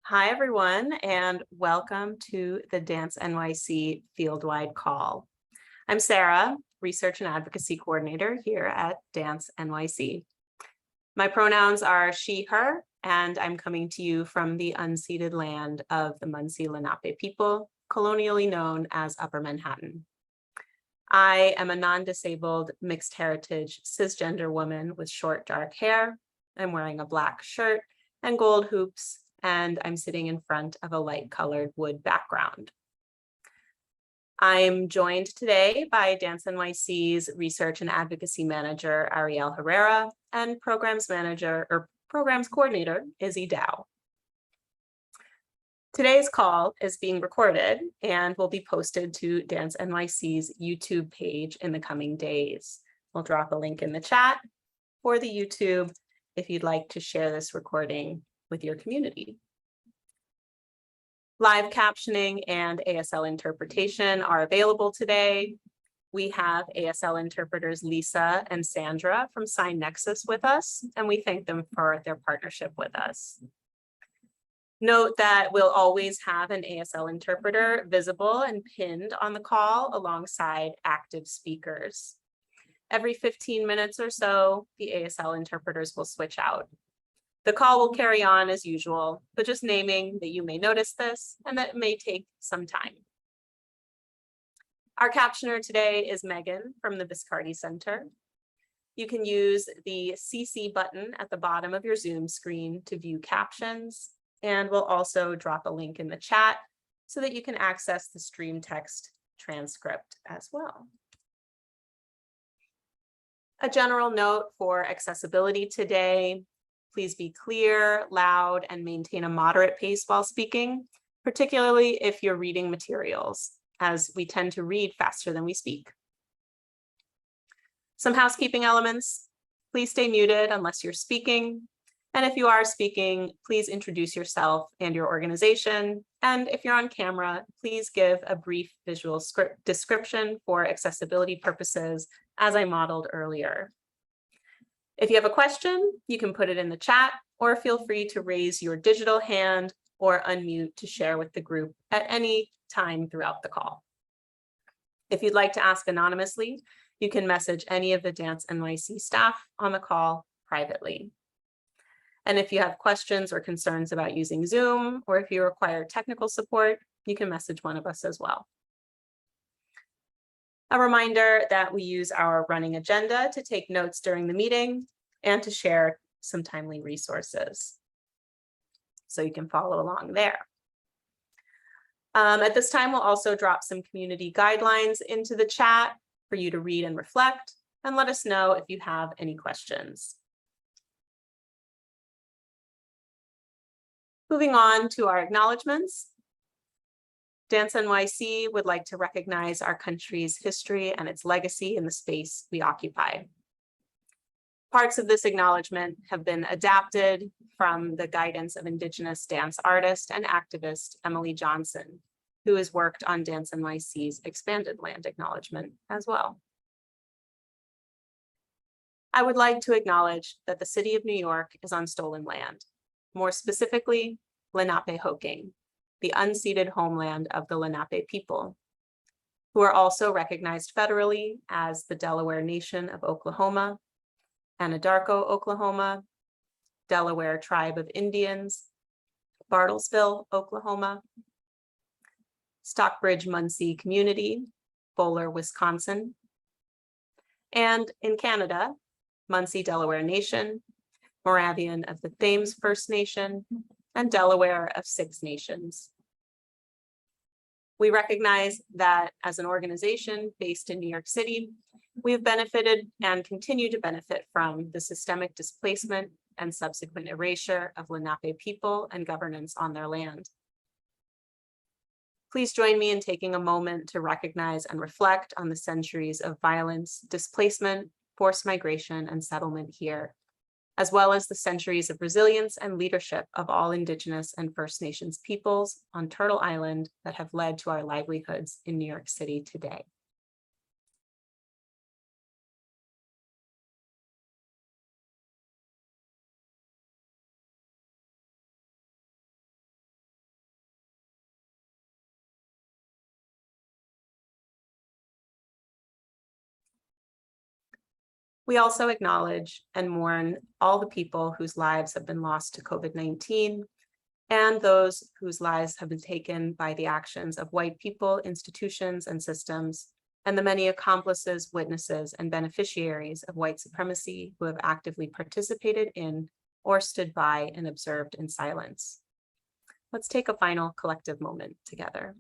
Hi, everyone, and welcome to the Dance NYC Fieldwide Call. I'm Sarah, Research and Advocacy Coordinator here at Dance NYC. My pronouns are she, her, and I'm coming to you from the unceded land of the Munsee Lenape people, colonially known as Upper Manhattan. I am a non-disabled, mixed heritage, cisgender woman with short, dark hair. I'm wearing a black shirt and gold hoops, and I'm sitting in front of a light-colored wood background. I'm joined today by Dance NYC's Research and Advocacy Manager, Ariel Herrera, and Programs Coordinator, Izzy Dow. Today's call is being recorded and will be posted to Dance NYC's YouTube page in the coming days. We'll drop a link in the chat for the YouTube if you'd like to share this recording with your community. Live captioning and ASL interpretation are available today. We have ASL interpreters Lisa and Sandra from Sign Nexus with us, and we thank them for their partnership with us. Note that we'll always have an ASL interpreter visible and pinned on the call alongside active speakers. Every 15 minutes or so, the ASL interpreters will switch out. The call will carry on as usual, but just naming that you may notice this and that it may take some time. Our captioner today is Megan from the Viscardi Center. You can use the CC button at the bottom of your Zoom screen to view captions, and we'll also drop a link in the chat so that you can access the stream text transcript as well. A general note for accessibility today: please be clear, loud, and maintain a moderate pace while speaking, particularly if you're reading materials, as we tend to read faster than we speak. Some housekeeping elements: please stay muted unless you're speaking. And if you are speaking, please introduce yourself and your organization. And if you're on camera, please give a brief visual description for accessibility purposes, as I modeled earlier. If you have a question, you can put it in the chat, or feel free to raise your digital hand or unmute to share with the group at any time throughout the call. If you'd like to ask anonymously, you can message any of the Dance NYC staff on the call privately. And if you have questions or concerns about using Zoom, or if you require technical support, you can message one of us as well. A reminder that we use our running agenda to take notes during the meeting and to share some timely resources, so you can follow along there. At this time, we'll also drop some community guidelines into the chat for you to read and reflect, and let us know if you have any questions. Moving on to our acknowledgements. Dance NYC would like to recognize our country's history and its legacy in the space we occupy. Parts of this acknowledgement have been adapted from the guidance of Indigenous dance artist and activist Emily Johnson, who has worked on Dance NYC's expanded land acknowledgement as well. I would like to acknowledge that the City of New York is on stolen land, more specifically, Lenapehoking, the unceded homeland of the Lenape people, who are also recognized federally as the Delaware Nation of Oklahoma, Anadarko, Oklahoma, Delaware Tribe of Indians, Bartlesville, Oklahoma, Stockbridge Munsee Community, Bowler, Wisconsin, and in Canada, Munsee Delaware Nation, Moravian of the Thames First Nation, and Delaware of Six Nations. We recognize that as an organization based in New York City, we have benefited and continue to benefit from the systemic displacement and subsequent erasure of Lenape people and governance on their land. Please join me in taking a moment to recognize and reflect on the centuries of violence, displacement, forced migration, and settlement here, as well as the centuries of resilience and leadership of all Indigenous and First Nations peoples on Turtle Island that have led to our livelihoods in New York City today. We also acknowledge and mourn all the people whose lives have been lost to COVID-19 and those whose lives have been taken by the actions of white people, institutions, and systems, and the many accomplices, witnesses, and beneficiaries of white supremacy who have actively participated in or stood by and observed in silence. Let's take a final collective moment together.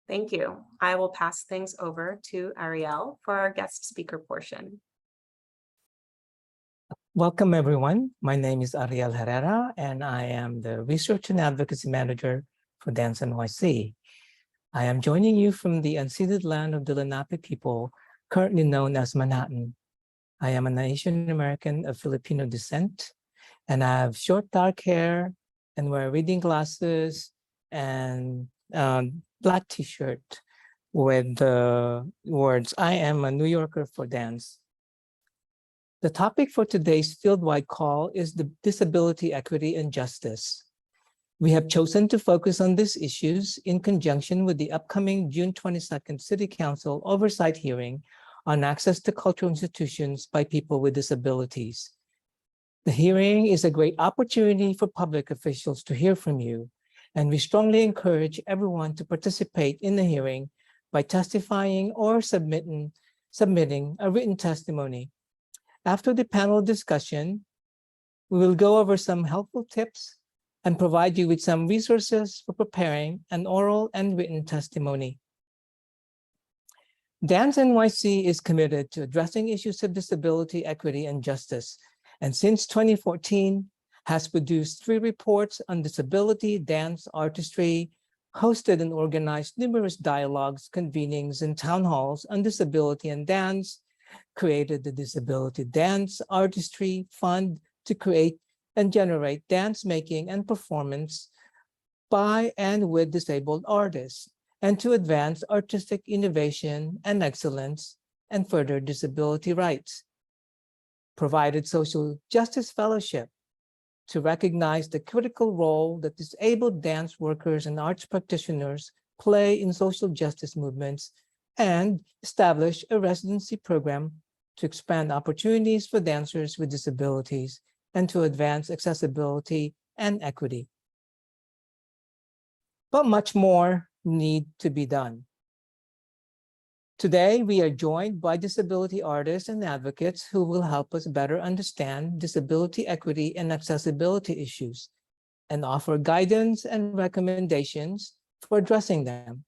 Thank you. I will pass things over to Ariel for our guest speaker portion. Welcome, everyone. My name is Ariel Herrera, and I am the Research and Advocacy Manager for Dance NYC. I am joining you from the unceded land of the Lenape people, currently known as Manhattan. I am an Asian American of Filipino descent, and I have short dark hair and wear reading glasses and black t-shirt with the words, "I am a New Yorker for dance." The topic for today's field-wide call is the disability equity and justice. We have chosen to focus on these issues in conjunction with the upcoming June 22nd City Council oversight hearing on access to cultural institutions by people with disabilities. The hearing is a great opportunity for public officials to hear from you, and we strongly encourage everyone to participate in the hearing by testifying or submitting a written testimony. After the panel discussion, we will go over some helpful tips and provide you with some resources for preparing an oral and written testimony. Dance NYC is committed to addressing issues of disability, equity, and justice, and since 2014 has produced 3 reports on disability, dance, artistry, hosted and organized numerous dialogues, convenings, and town halls on disability and dance, created the Disability Dance Artistry Fund to create and generate dance making and performance by and with disabled artists, and to advance artistic innovation and excellence and further disability rights. Provided Social Justice Fellowship to recognize the critical role that disabled dance workers and arts practitioners play in social justice movements, and establish a residency program to expand opportunities for dancers with disabilities and to advance accessibility and equity. But much more needs to be done. Today, we are joined by disability artists and advocates who will help us better understand disability equity and accessibility issues and offer guidance and recommendations for addressing them.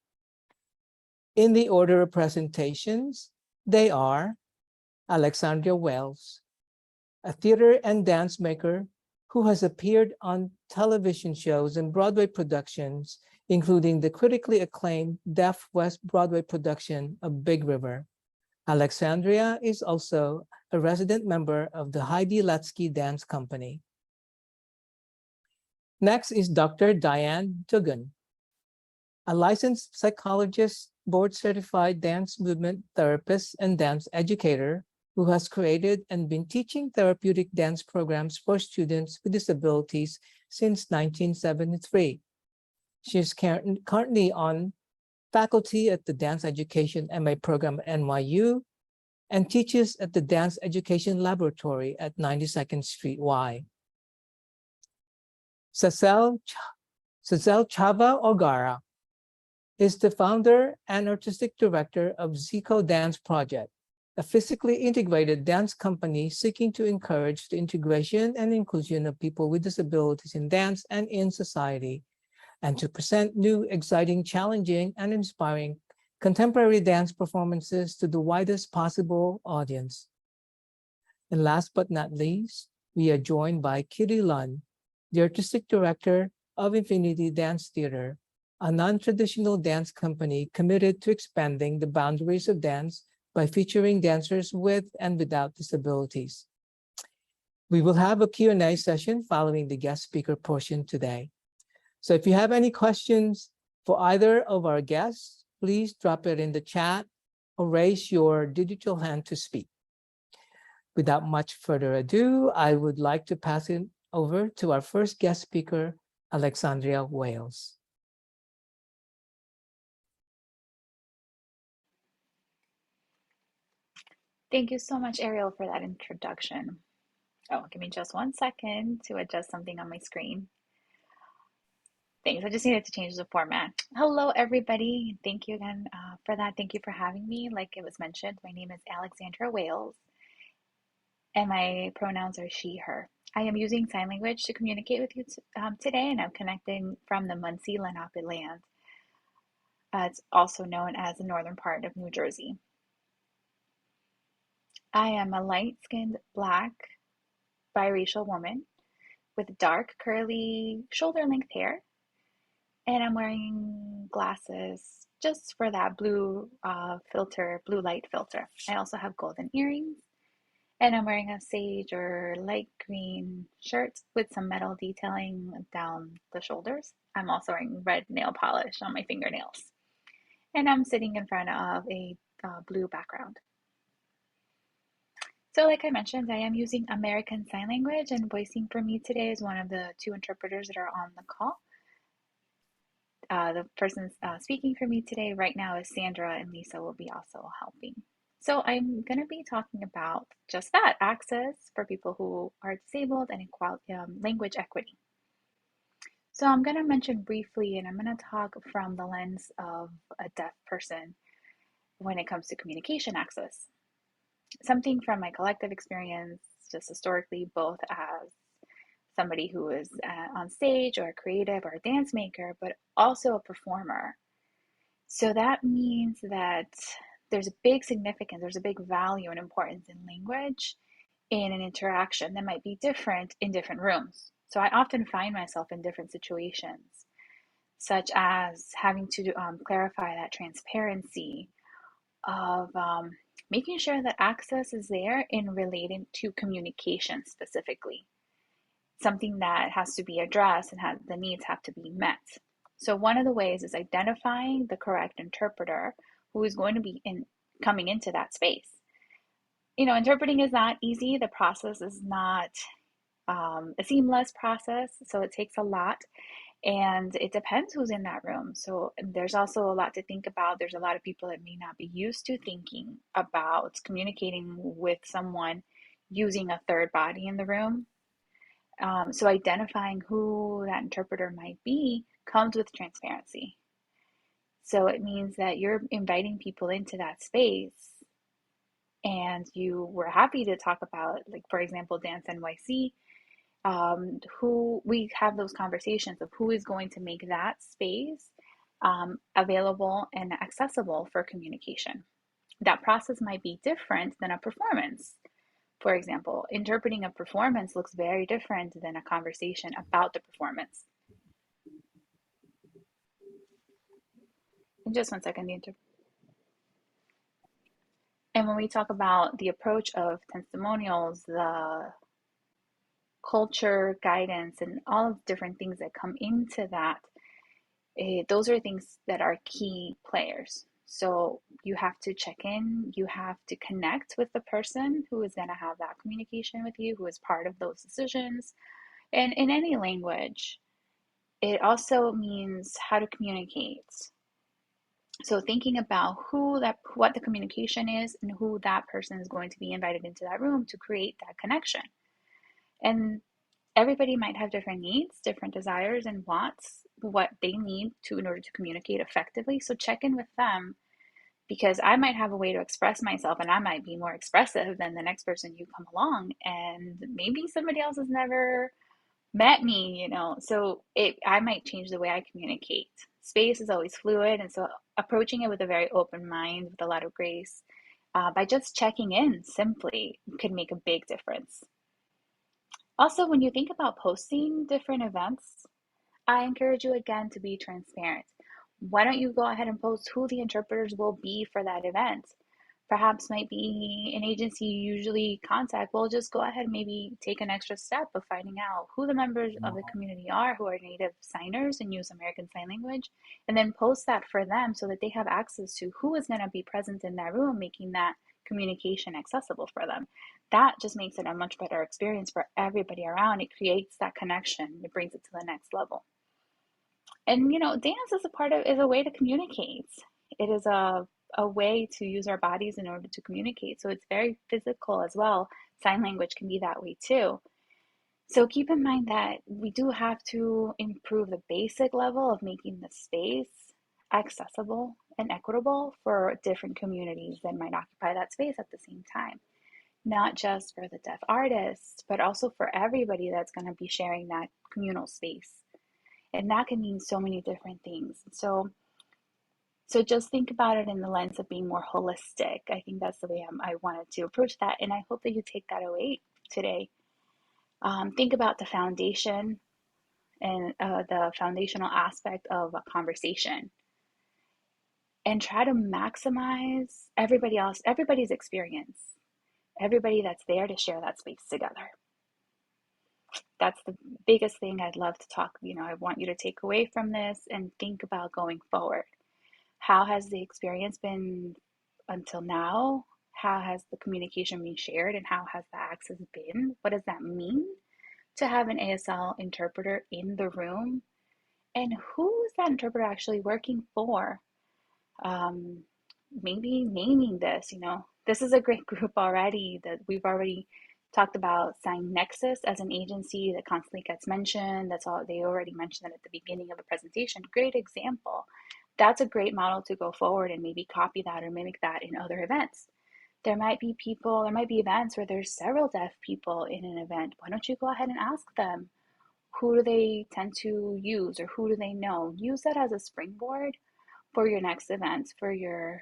In the order of presentations, they are Alexandria Wailes, a theater and dance maker who has appeared on television shows and Broadway productions, including the critically acclaimed Deaf West Broadway production of Big River. Alexandria is also a resident member of the Heidi Letsky Dance Company. Next is Dr. Diane Duggan, a licensed psychologist, board-certified dance movement therapist and dance educator who has created and been teaching therapeutic dance programs for students with disabilities since 1973. She is currently on faculty at the Dance Education MA program at NYU and teaches at the Dance Education Laboratory at 92nd Street Y. Zazel-Chavah Ogara is the founder and artistic director of ZCODANCEPROJECT, a physically integrated dance company seeking to encourage the integration and inclusion of people with disabilities in dance and in society, and to present new, exciting, challenging, and inspiring contemporary dance performances to the widest possible audience. And last but not least, we are joined by Kitty Lunn, the artistic director of Infinity Dance Theater, a non-traditional dance company committed to expanding the boundaries of dance by featuring dancers with and without disabilities. We will have a Q&A session following the guest speaker portion today. So if you have any questions for either of our guests, please drop it in the chat or raise your digital hand to speak. Without much further ado, I would like to pass it over to our first guest speaker, Alexandria, Wailes. Thank you so much, Ariel, for that introduction. Oh, give me just 1 second to adjust something on my screen. Thanks. I just needed to change the format. Hello, everybody. Thank you again for that. Thank you for having me. Like it was mentioned, my name is Alexandria Wailes, and my pronouns are she, her. I am using sign language to communicate with you today, and I'm connecting from the Muncie Lenape land. It's also known as the northern part of New Jersey. I am a light-skinned Black biracial woman with dark, curly, shoulder-length hair, and I'm wearing glasses just for that blue blue light filter. I also have golden earrings, and I'm wearing a sage or light green shirt with some metal detailing down the shoulders. I'm also wearing red nail polish on my fingernails, and I'm sitting in front of a blue background. So like I mentioned, I am using American Sign Language, and voicing for me today is one of the 2 interpreters that are on the call. The person speaking for me today right now is Sandra, and Lisa will be also helping. So I'm going to be talking about just that, access for people who are disabled and language equity. So I'm going to mention briefly, and I'm going to talk from the lens of a deaf person when it comes to communication access. Something from my collective experience, just historically, both as somebody who is on stage or a creative or a dance maker, but also a performer. So that means that there's a big significance, there's a big value and importance in language in an interaction that might be different in different rooms. So I often find myself in different situations, such as having to clarify that transparency of making sure that access is there in relating to communication specifically, something that has to be addressed and the needs have to be met. So one of the ways is identifying the correct interpreter who is going to be coming into that space. Interpreting is not easy. The process is not a seamless process, so it takes a lot. And it depends who's in that room. So there's also a lot to think about. There's a lot of people that may not be used to thinking about communicating with someone using a third body in the room. So identifying who that interpreter might be comes with transparency. So it means that you're inviting people into that space, and you were happy to talk about, like, for example, Dance NYC, who we have those conversations of who is going to make that space available and accessible for communication. That process might be different than a performance. For example, interpreting a performance looks very different than a conversation about the performance. In just 1 second, and when we talk about the approach of testimonials, the culture, guidance, and all of the different things that come into that, those are things that are key players. So you have to check in, you have to connect with the person who is going to have that communication with you, who is part of those decisions. And in any language, it also means how to communicate. So thinking about what the communication is and who that person is going to be invited into that room to create that connection. And everybody might have different needs, different desires and wants, what they need in order to communicate effectively. So check in with them, because I might have a way to express myself and I might be more expressive than the next person you come along, and maybe somebody else has never met me, so I might change the way I communicate. Space is always fluid, and so approaching it with a very open mind, with a lot of grace, by just checking in simply, could make a big difference. Also, when you think about posting different events, I encourage you again to be transparent. Why don't you go ahead and post who the interpreters will be for that event? perhaps might be an agency you usually contact. Well, just go ahead and maybe take an extra step of finding out who the members of the community are who are native signers and use American Sign Language, and then post that for them so that they have access to who is going to be present in that room, making that communication accessible for them. That just makes it a much better experience for everybody around. It creates that connection. It brings it to the next level. And dance is a way to communicate. It is a way to use our bodies in order to communicate. So it's very physical as well. Sign language can be that way too. So keep in mind that we do have to improve the basic level of making the space accessible and equitable for different communities that might occupy that space at the same time. Not just for the deaf artists, but also for everybody that's going to be sharing that communal space. And that can mean so many different things. So just think about it in the lens of being more holistic. I think that's the way I wanted to approach that. And I hope that you take that away today. Think about the foundation and the foundational aspect of a conversation. And try to maximize everybody's experience. Everybody that's there to share that space together. That's the biggest thing I'd love to talk. I want you to take away from this and think about going forward. How has the experience been until now? How has the communication been shared and how has the access been? What does that mean to have an ASL interpreter in the room? And who is that interpreter actually working for? Maybe naming this, this is a great group already that we've already talked about. Sign Nexus as an agency that constantly gets mentioned. That's all, they already mentioned it at the beginning of the presentation. Great example. That's a great model to go forward and maybe copy that or mimic that in other events. There might be events where there's several deaf people in an event. Why don't you go ahead and ask them, who do they tend to use or who do they know? Use that as a springboard for your next events, for your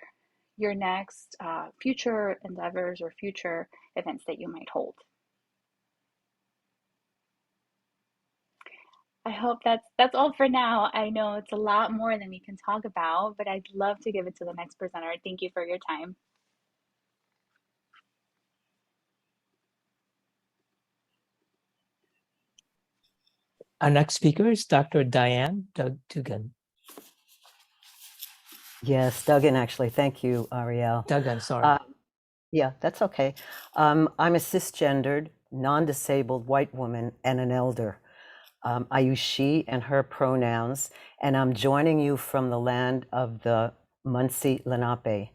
next future endeavors or future events that you might hold. I hope that's all for now. I know it's a lot more than we can talk about, but I'd love to give it to the next presenter. Thank you for your time. Our next speaker is Dr. Diane Duggan. Yes, Duggan, actually. Thank you, Ariel. Duggan, sorry. Yeah, that's okay. I'm a cisgendered, non-disabled white woman and an elder. I use she and her pronouns, and I'm joining you from the land of the Muncie Lenape,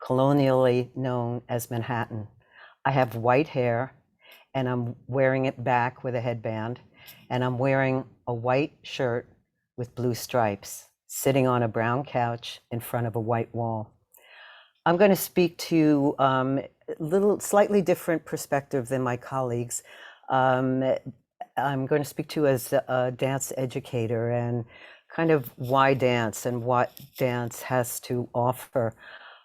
colonially known as Manhattan. I have white hair, and I'm wearing it back with a headband, and I'm wearing a white shirt with blue stripes, sitting on a brown couch in front of a white wall. I'm going to speak to a slightly different perspective than my colleagues. I'm going to speak to as a dance educator and kind of why dance and what dance has to offer.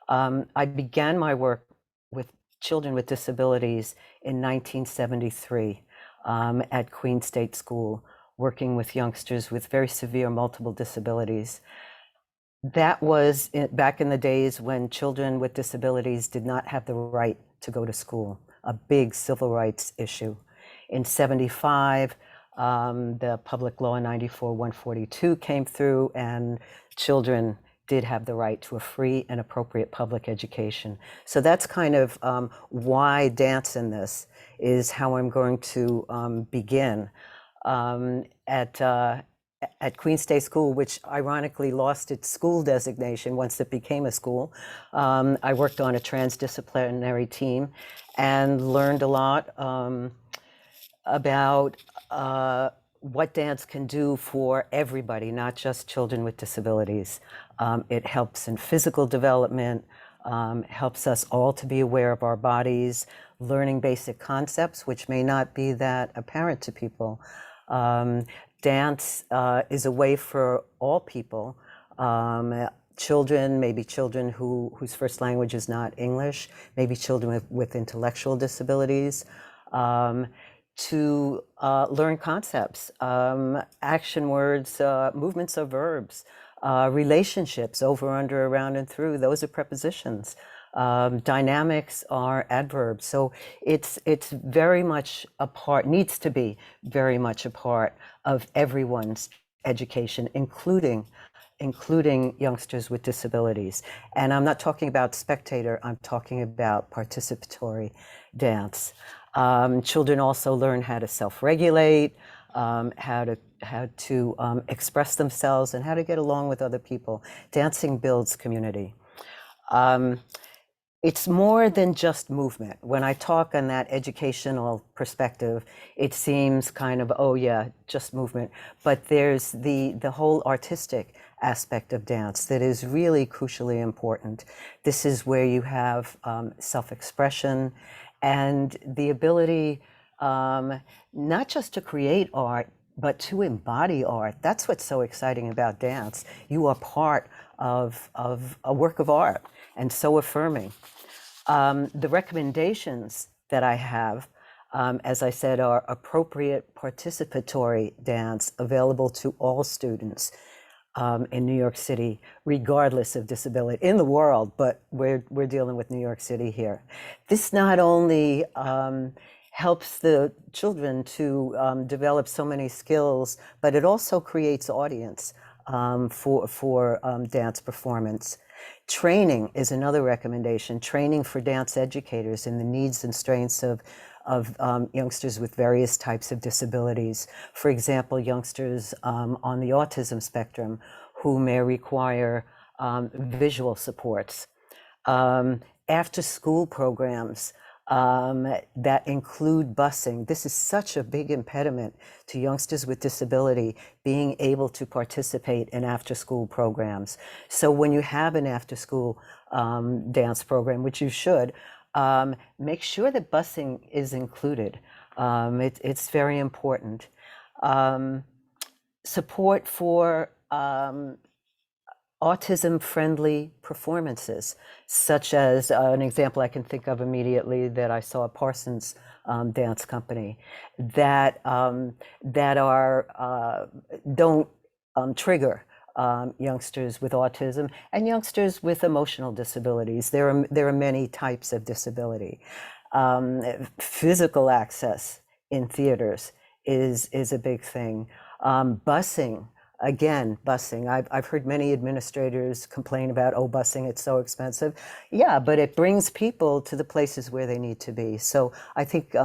I began my work with children with disabilities in 1973 at Queen State School, working with youngsters with very severe multiple disabilities. That was back in the days when children with disabilities did not have the right to go to school, a big civil rights issue. In 75, the Public Law 94-142 came through, and children did have the right to a free and appropriate public education. So that's kind of why dance in this is how I'm going to begin. At Queen State School, which ironically lost its school designation once it became a school, I worked on a transdisciplinary team and learned a lot about what dance can do for everybody, not just children with disabilities. It helps in physical development, helps us all to be aware of our bodies, learning basic concepts, which may not be that apparent to people. Dance is a way for all people, children, maybe children whose first language is not English, maybe children with intellectual disabilities, to learn concepts, action words, movements of verbs, relationships, over, under, around, and through. Those are prepositions. Dynamics are adverbs. So it's very much a part, needs to be very much a part of everyone's education, including youngsters with disabilities. And I'm not talking about spectator, I'm talking about participatory dance. Children also learn how to self-regulate, how to express themselves, and how to get along with other people. Dancing builds community. It's more than just movement. When I talk on that educational perspective, it seems kind of, oh yeah, just movement. But there's the whole artistic aspect of dance that is really crucially important. This is where you have self-expression and the ability not just to create art, but to embody art. That's what's so exciting about dance. You are part of a work of art, and so affirming. The recommendations that I have, as I said, are appropriate participatory dance available to all students in New York City, regardless of disability, in the world, but we're dealing with New York City here. This not only helps the children to develop so many skills, but it also creates audience for dance performance. Training is another recommendation, training for dance educators in the needs and strengths of youngsters with various types of disabilities. For example, youngsters on the autism spectrum who may require visual supports. After school programs that include busing. This is such a big impediment to youngsters with disability being able to participate in after-school programs. So when you have an after-school dance program, which you should, make sure that busing is included. It's very important. Support for autism-friendly performances, such as an example I can think of immediately that I saw at Parsons Dance Company, that don't trigger youngsters with autism and youngsters with emotional disabilities. There are many types of disability. Physical access in theaters is a big thing. Busing. Again, busing. I've heard many administrators complain about, oh, busing, it's so expensive. Yeah, but it brings people to the places where they need to be. So I think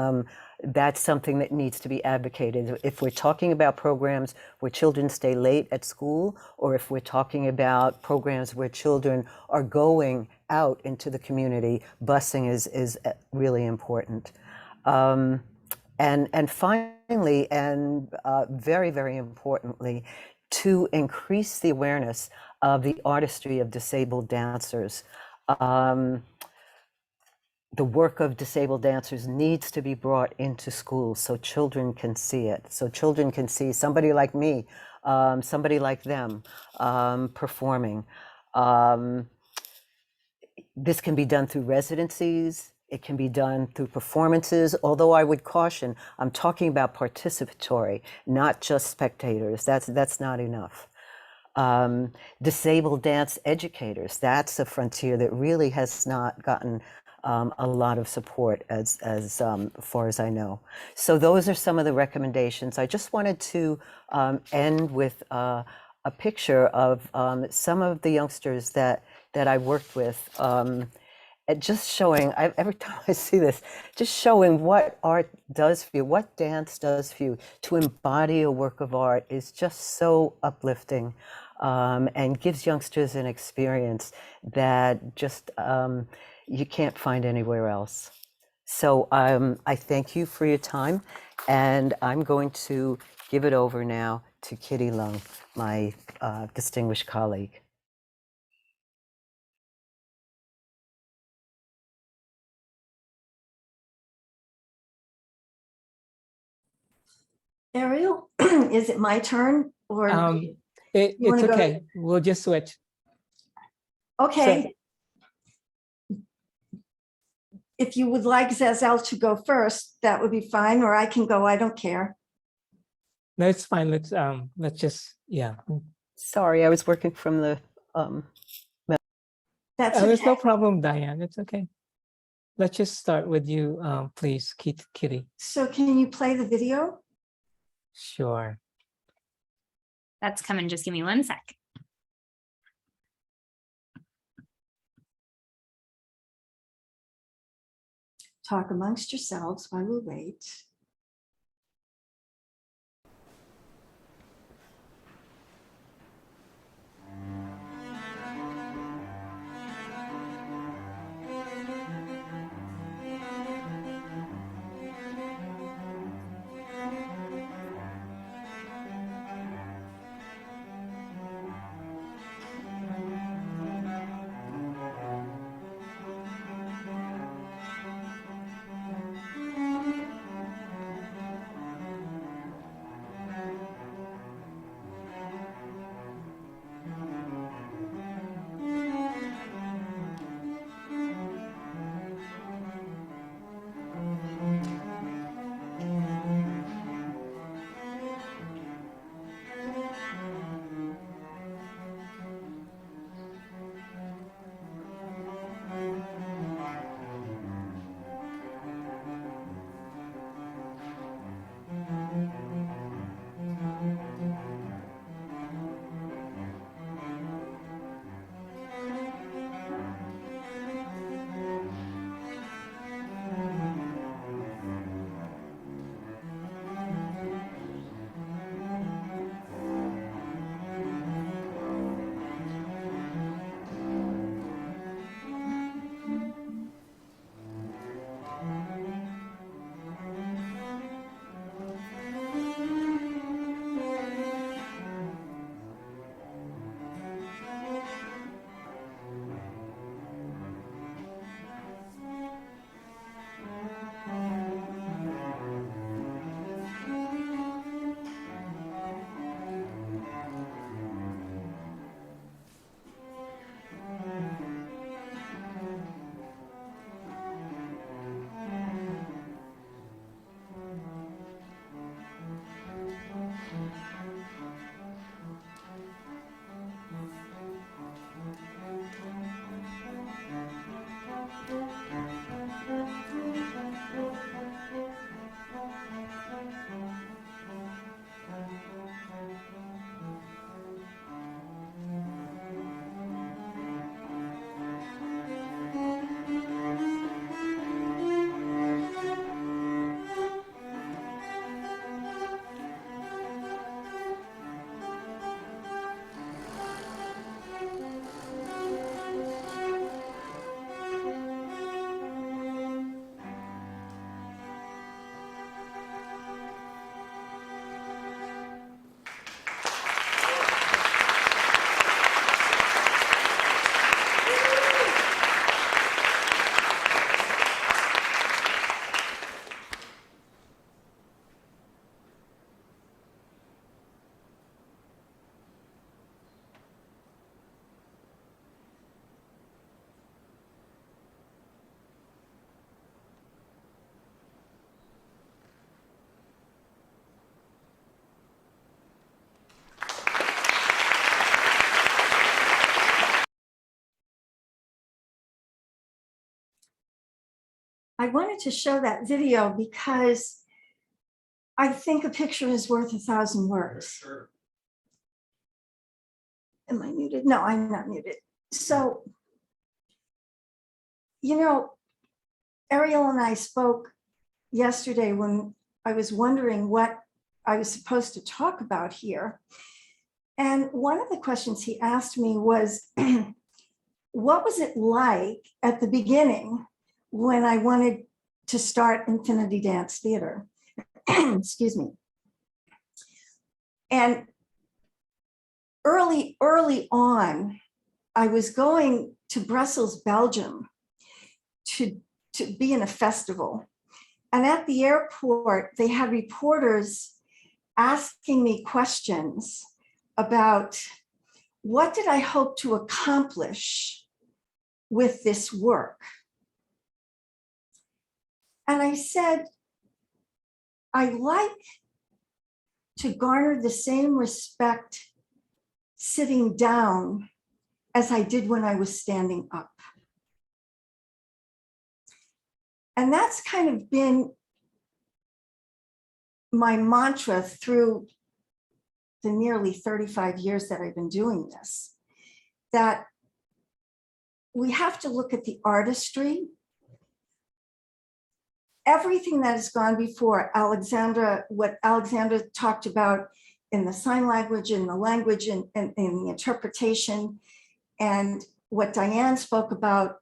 that's something that needs to be advocated. If we're talking about programs where children stay late at school, or if we're talking about programs where children are going out into the community, busing is really important. And finally, and very, very importantly, to increase the awareness of the artistry of disabled dancers. The work of disabled dancers needs to be brought into schools so children can see it. So children can see somebody like me, somebody like them performing. This can be done through residencies. It can be done through performances, although I would caution, I'm talking about participatory, not just spectators. That's not enough. Disabled dance educators, that's a frontier that really has not gotten a lot of support as far as I know. So those are some of the recommendations. I just wanted to end with a picture of some of the youngsters that I worked with. Just showing, every time I see this, just showing what art does for you, what dance does for you. To embody a work of art is just so uplifting and gives youngsters an experience that just you can't find anywhere else. So I thank you for your time, and I'm going to give it over now to Kitty Lunn, my distinguished colleague. Ariel, is it my turn or it's okay. We'll just switch. Okay. So, if you would like Zazel to go first, that would be fine, or I can go. I don't care. No, it's fine. Let's just, yeah. Sorry, I was working from the That's There's no okay. problem, Diane. It's okay. Let's just start with you, please, Kitty. So can you play the video? Sure. That's coming. Just give me 1 sec. Talk amongst yourselves while we wait. I wanted to show that video because I think a picture is worth 1,000 words. Sure. Am I muted? No, I'm not muted. So, you know, Ariel and I spoke yesterday when I was wondering what I was supposed to talk about here. And one of the questions he asked me was, what was it like at the beginning when I wanted to start Infinity Dance Theater? Excuse me. And early on, I was going to Brussels, Belgium to be in a festival. And at the airport, they had reporters asking me questions about what did I hope to accomplish with this work. And I said, I like to garner the same respect sitting down as I did when I was standing up. And that's kind of been my mantra through the nearly 35 years that I've been doing this, that we have to look at the artistry. Everything that has gone before, what Alexandra talked about in the sign language, in the language, and in the interpretation, and what Diane spoke about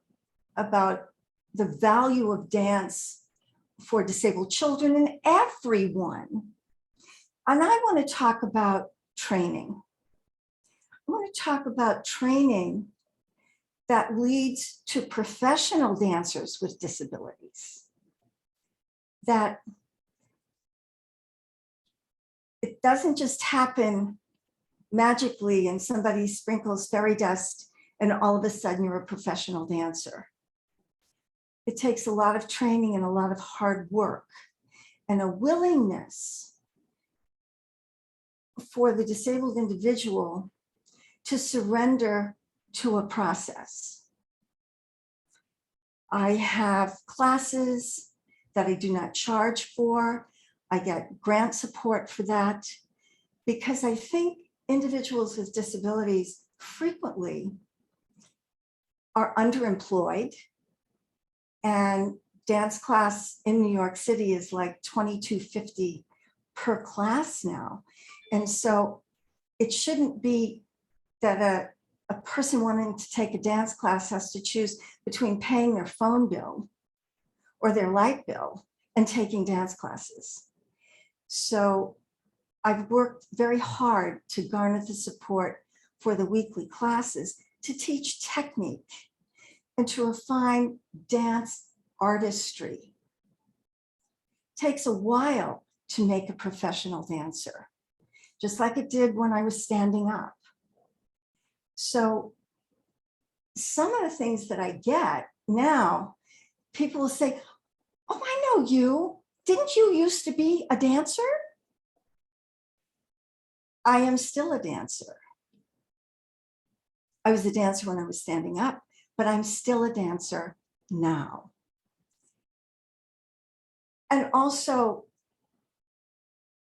the value of dance for disabled children and everyone. And I want to talk about training. I want to talk about training that leads to professional dancers with disabilities. That it doesn't just happen magically and somebody sprinkles fairy dust and all of a sudden you're a professional dancer. It takes a lot of training and a lot of hard work and a willingness for the disabled individual to surrender to a process. I have classes that I do not charge for. I get grant support for that because I think individuals with disabilities frequently are underemployed, and dance class in New York City is like $22.50 per class now. And so it shouldn't be that a person wanting to take a dance class has to choose between paying their phone bill or their light bill and taking dance classes. So I've worked very hard to garner the support for the weekly classes to teach technique and to refine dance artistry. It takes a while to make a professional dancer, just like it did when I was standing up. So some of the things that I get now, people will say, oh, I know you. Didn't you used to be a dancer? I am still a dancer. I was a dancer when I was standing up, but I'm still a dancer now. And also,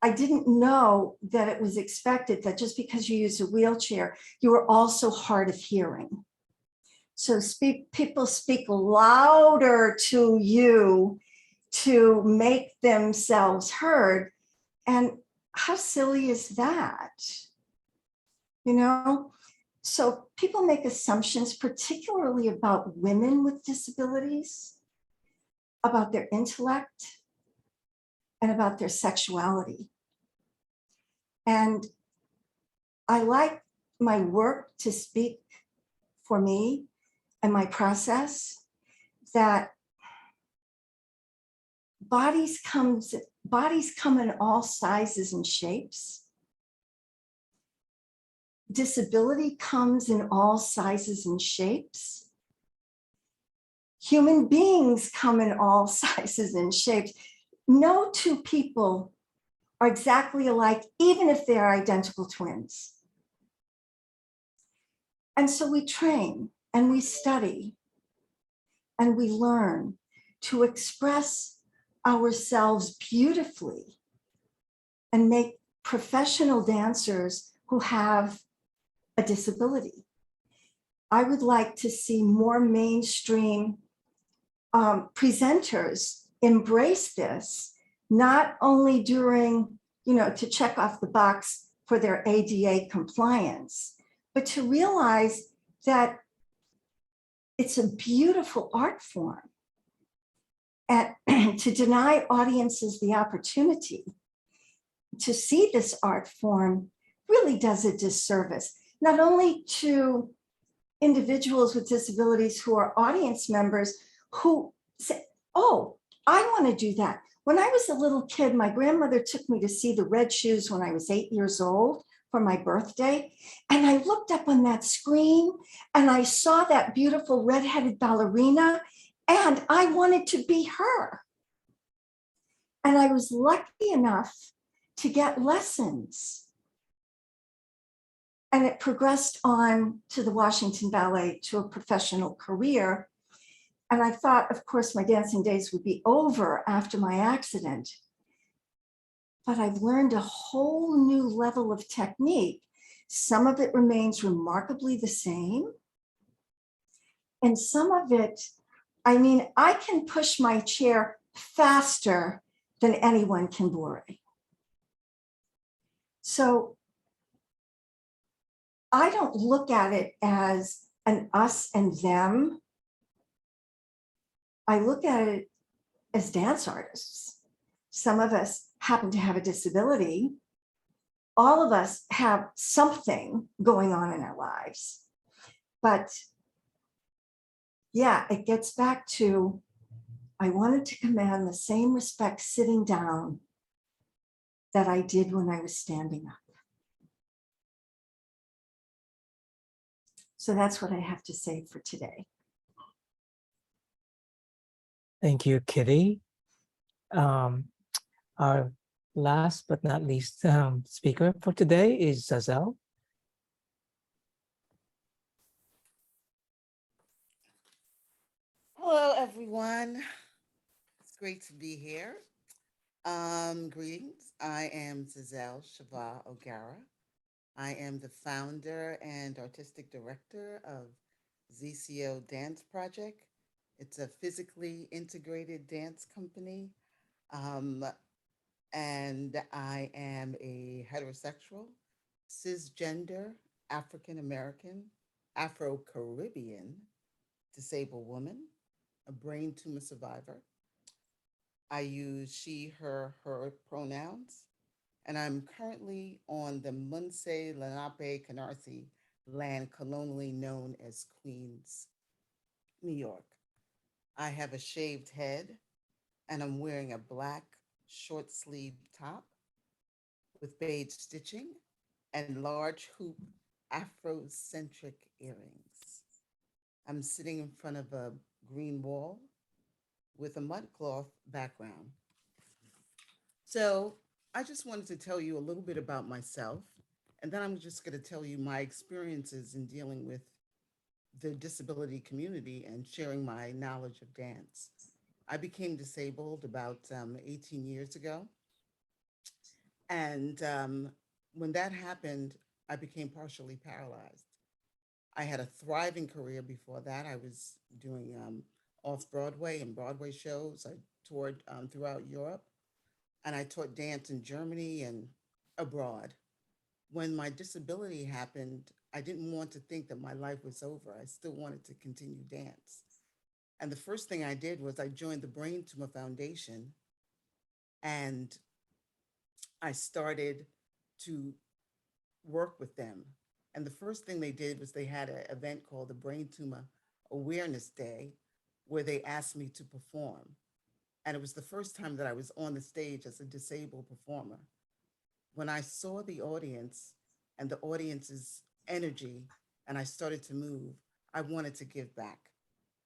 I didn't know that it was expected that just because you use a wheelchair, you were also hard of hearing. So people speak louder to you to make themselves heard. And how silly is that? You know? So people make assumptions, particularly about women with disabilities, about their intellect, and about their sexuality. And I like my work to speak for me and my process, that bodies come in all sizes and shapes. Disability comes in all sizes and shapes. Human beings come in all sizes and shapes. No two people are exactly alike, even if they are identical twins. And so we train and we study and we learn to express ourselves beautifully and make professional dancers who have a disability. I would like to see more mainstream presenters embrace this, not only during, to check off the box for their ADA compliance, but to realize that it's a beautiful art form. And to deny audiences the opportunity to see this art form really does a disservice, not only to individuals with disabilities who are audience members who say, oh, I want to do that. When I was a little kid, my grandmother took me to see the Red Shoes when I was 8 years old for my birthday. And I looked up on that screen and I saw that beautiful red-headed ballerina and I wanted to be her. And I was lucky enough to get lessons. And it progressed on to the Washington Ballet to a professional career. And I thought, of course, my dancing days would be over after my accident. But I've learned a whole new level of technique. Some of it remains remarkably the same. And some of it, I mean, I can push my chair faster than anyone can bourrée. So I don't look at it as an us and them. I look at it as dance artists. Some of us happen to have a disability. All of us have something going on in our lives. But yeah, it gets back to, I wanted to command the same respect sitting down that I did when I was standing up. So that's what I have to say for today. Thank you, Kitty. Our last but not least speaker for today is Zazel. Hello, everyone. It's great to be here. Greetings. I am Zazel-Chavah O'Gara. I am the founder and artistic director of ZCODANCEPROJECT. It's a physically integrated dance company. And I am a heterosexual, cisgender, African-American, Afro-Caribbean disabled woman, a brain tumor survivor. I use she, her pronouns, and I'm currently on the Munse Lenape Canarsie land colonially known as Queens, New York. I have a shaved head, and I'm wearing a black short sleeve top with beige stitching and large hoop Afrocentric earrings. I'm sitting in front of a green wall with a mudcloth background. So I just wanted to tell you a little bit about myself, and then I'm just going to tell you my experiences in dealing with the disability community and sharing my knowledge of dance. I became disabled about 18 years ago. And when that happened, I became partially paralyzed. I had a thriving career before that. I was doing off-Broadway and Broadway shows. I toured throughout Europe, and I taught dance in Germany and abroad. When my disability happened, I didn't want to think that my life was over. I still wanted to continue dance. And the first thing I did was I joined the Brain Tumor Foundation, and I started to work with them. And the first thing they did was they had an event called the Brain Tumor Awareness Day, where they asked me to perform. And it was the first time that I was on the stage as a disabled performer. When I saw the audience and the audience's energy, and I started to move, I wanted to give back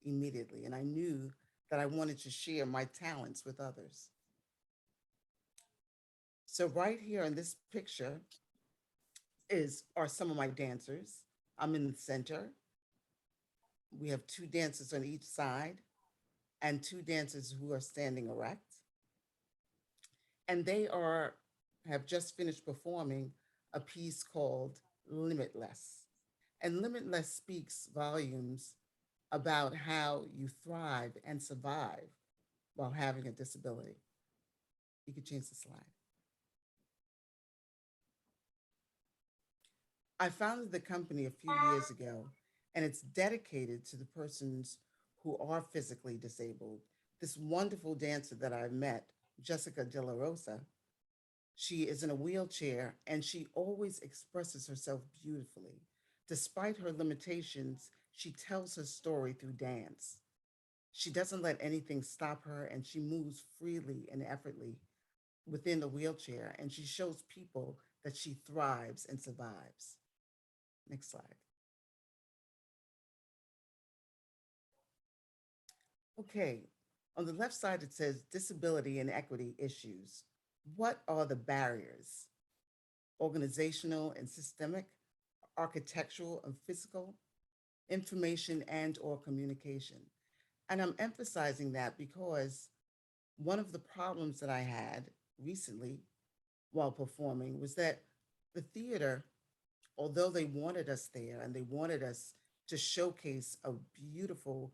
immediately. And I knew that I wanted to share my talents with others. So right here in this picture are some of my dancers. I'm in the center. We have 2 dancers on each side and 2 dancers who are standing erect. And they have just finished performing a piece called Limitless. And Limitless speaks volumes about how you thrive and survive while having a disability. You could change the slide. I founded the company a few years ago, and it's dedicated to the persons who are physically disabled. This wonderful dancer that I met, Jessica De La Rosa, she is in a wheelchair, and she always expresses herself beautifully. Despite her limitations, she tells her story through dance. She doesn't let anything stop her, and she moves freely and effortlessly within the wheelchair, and she shows people that she thrives and survives. Next slide. Okay, on the left side, it says disability and equity issues. What are the barriers? Organizational and systemic, architectural and physical, information and or communication. And I'm emphasizing that because one of the problems that I had recently while performing was that the theater, although they wanted us there and they wanted us to showcase a beautiful,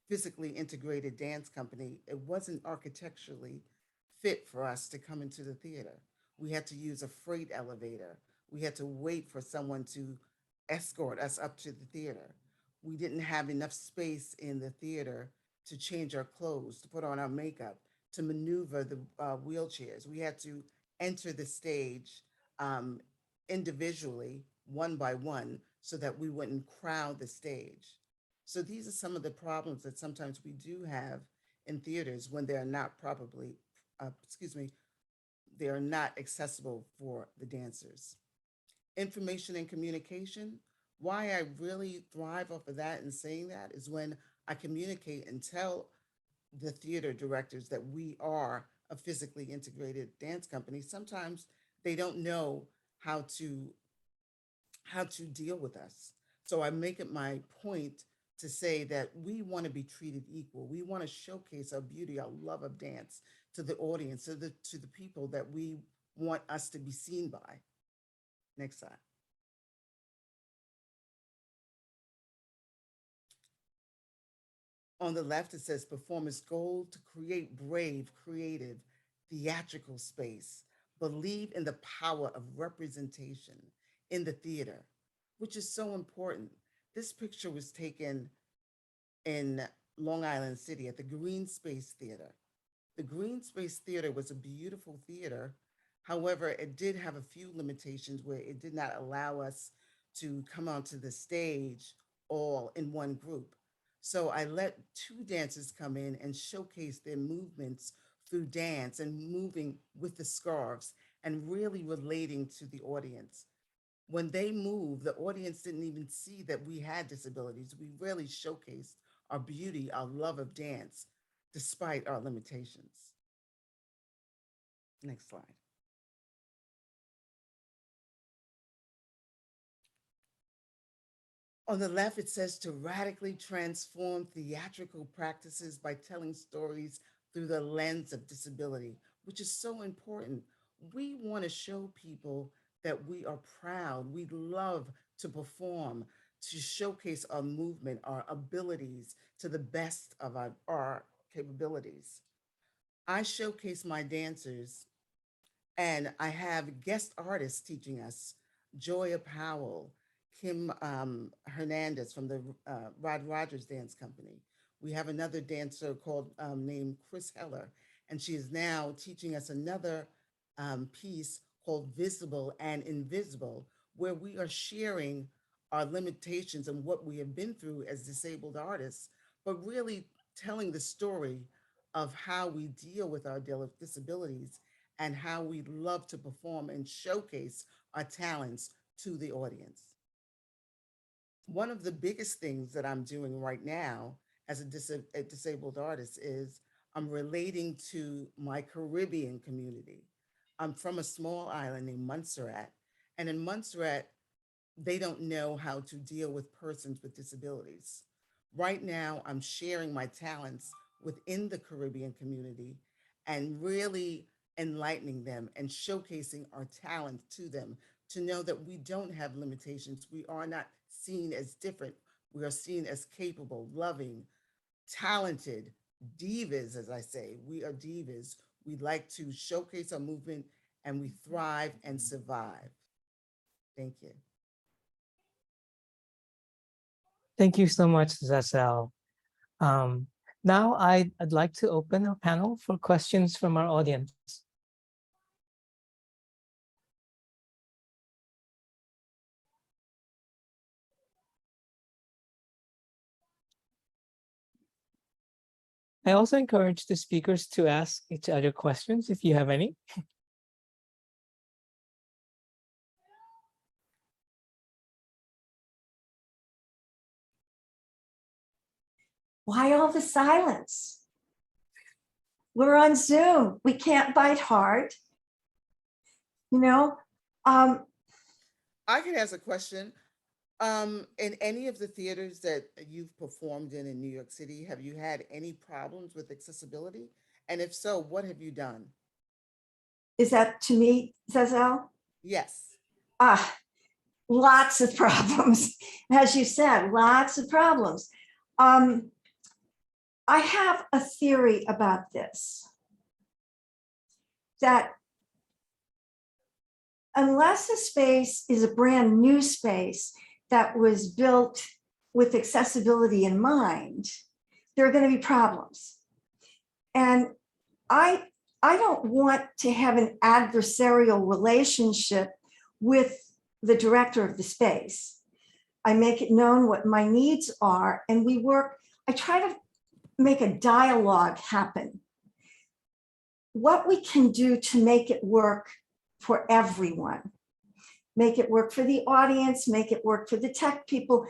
physically integrated dance company, it wasn't architecturally fit for us to come into the theater. We had to use a freight elevator. We had to wait for someone to escort us up to the theater. We didn't have enough space in the theater to change our clothes, to put on our makeup, to maneuver the wheelchairs. We had to enter the stage individually, one by one, so that we wouldn't crowd the stage. So these are some of the problems that sometimes we do have in theaters when they're not properly, they are not accessible for the dancers. Information and communication, why I really thrive off of that and saying that is when I communicate and tell the theater directors that we are a physically integrated dance company. Sometimes they don't know how to deal with us. So I make it my point to say that we want to be treated equal. We want to showcase our beauty, our love of dance to the audience, to the people that we want us to be seen by. Next slide. On the left, it says performance goal to create brave, creative, theatrical space. Believe in the power of representation in the theater, which is so important. This picture was taken in Long Island City at the Green Space Theater. The Green Space Theater was a beautiful theater. However, it did have a few limitations where it did not allow us to come onto the stage all in one group. So I let two dancers come in and showcase their movements through dance and moving with the scarves and really relating to the audience. When they moved, the audience didn't even see that we had disabilities. We really showcased our beauty, our love of dance, despite our limitations. Next slide. On the left, it says to radically transform theatrical practices by telling stories through the lens of disability, which is so important. We want to show people that we are proud. We love to perform, to showcase our movement, our abilities to the best of our capabilities. I showcase my dancers, and I have guest artists teaching us, Joya Powell, Kim Hernandez from the Rod Rogers Dance Company. We have another dancer named Chris Heller, and she is now teaching us another piece called Visible and Invisible, where we are sharing our limitations and what we have been through as disabled artists, but really telling the story of how we deal with our disabilities and how we love to perform and showcase our talents to the audience. One of the biggest things that I'm doing right now as a disabled artist is I'm relating to my Caribbean community. I'm from a small island named Montserrat, and in Montserrat, they don't know how to deal with persons with disabilities. Right now, I'm sharing my talents within the Caribbean community and really enlightening them and showcasing our talent to them to know that we don't have limitations. We are not seen as different. We are seen as capable, loving, talented divas, as I say. We are divas. We like to showcase our movement and we thrive and survive. Thank you. Thank you so much, Zazel. Now I'd like to open our panel for questions from our audience. I also encourage the speakers to ask each other questions if you have any. Why all the silence? We're on Zoom. We can't bite hard. You know, I could ask a question. In any of the theaters that you've performed in New York City, have you had any problems with accessibility? And if so, what have you done? Is that to me, Zazel? Yes. Ah, lots of problems. As you said, lots of problems. I have a theory about this, that unless a space is a brand new space that was built with accessibility in mind, there are going to be problems. And I don't want to have an adversarial relationship with the director of the space. I make it known what my needs are, and we work. I try to make a dialogue happen. What we can do to make it work for everyone, make it work for the audience, make it work for the tech people,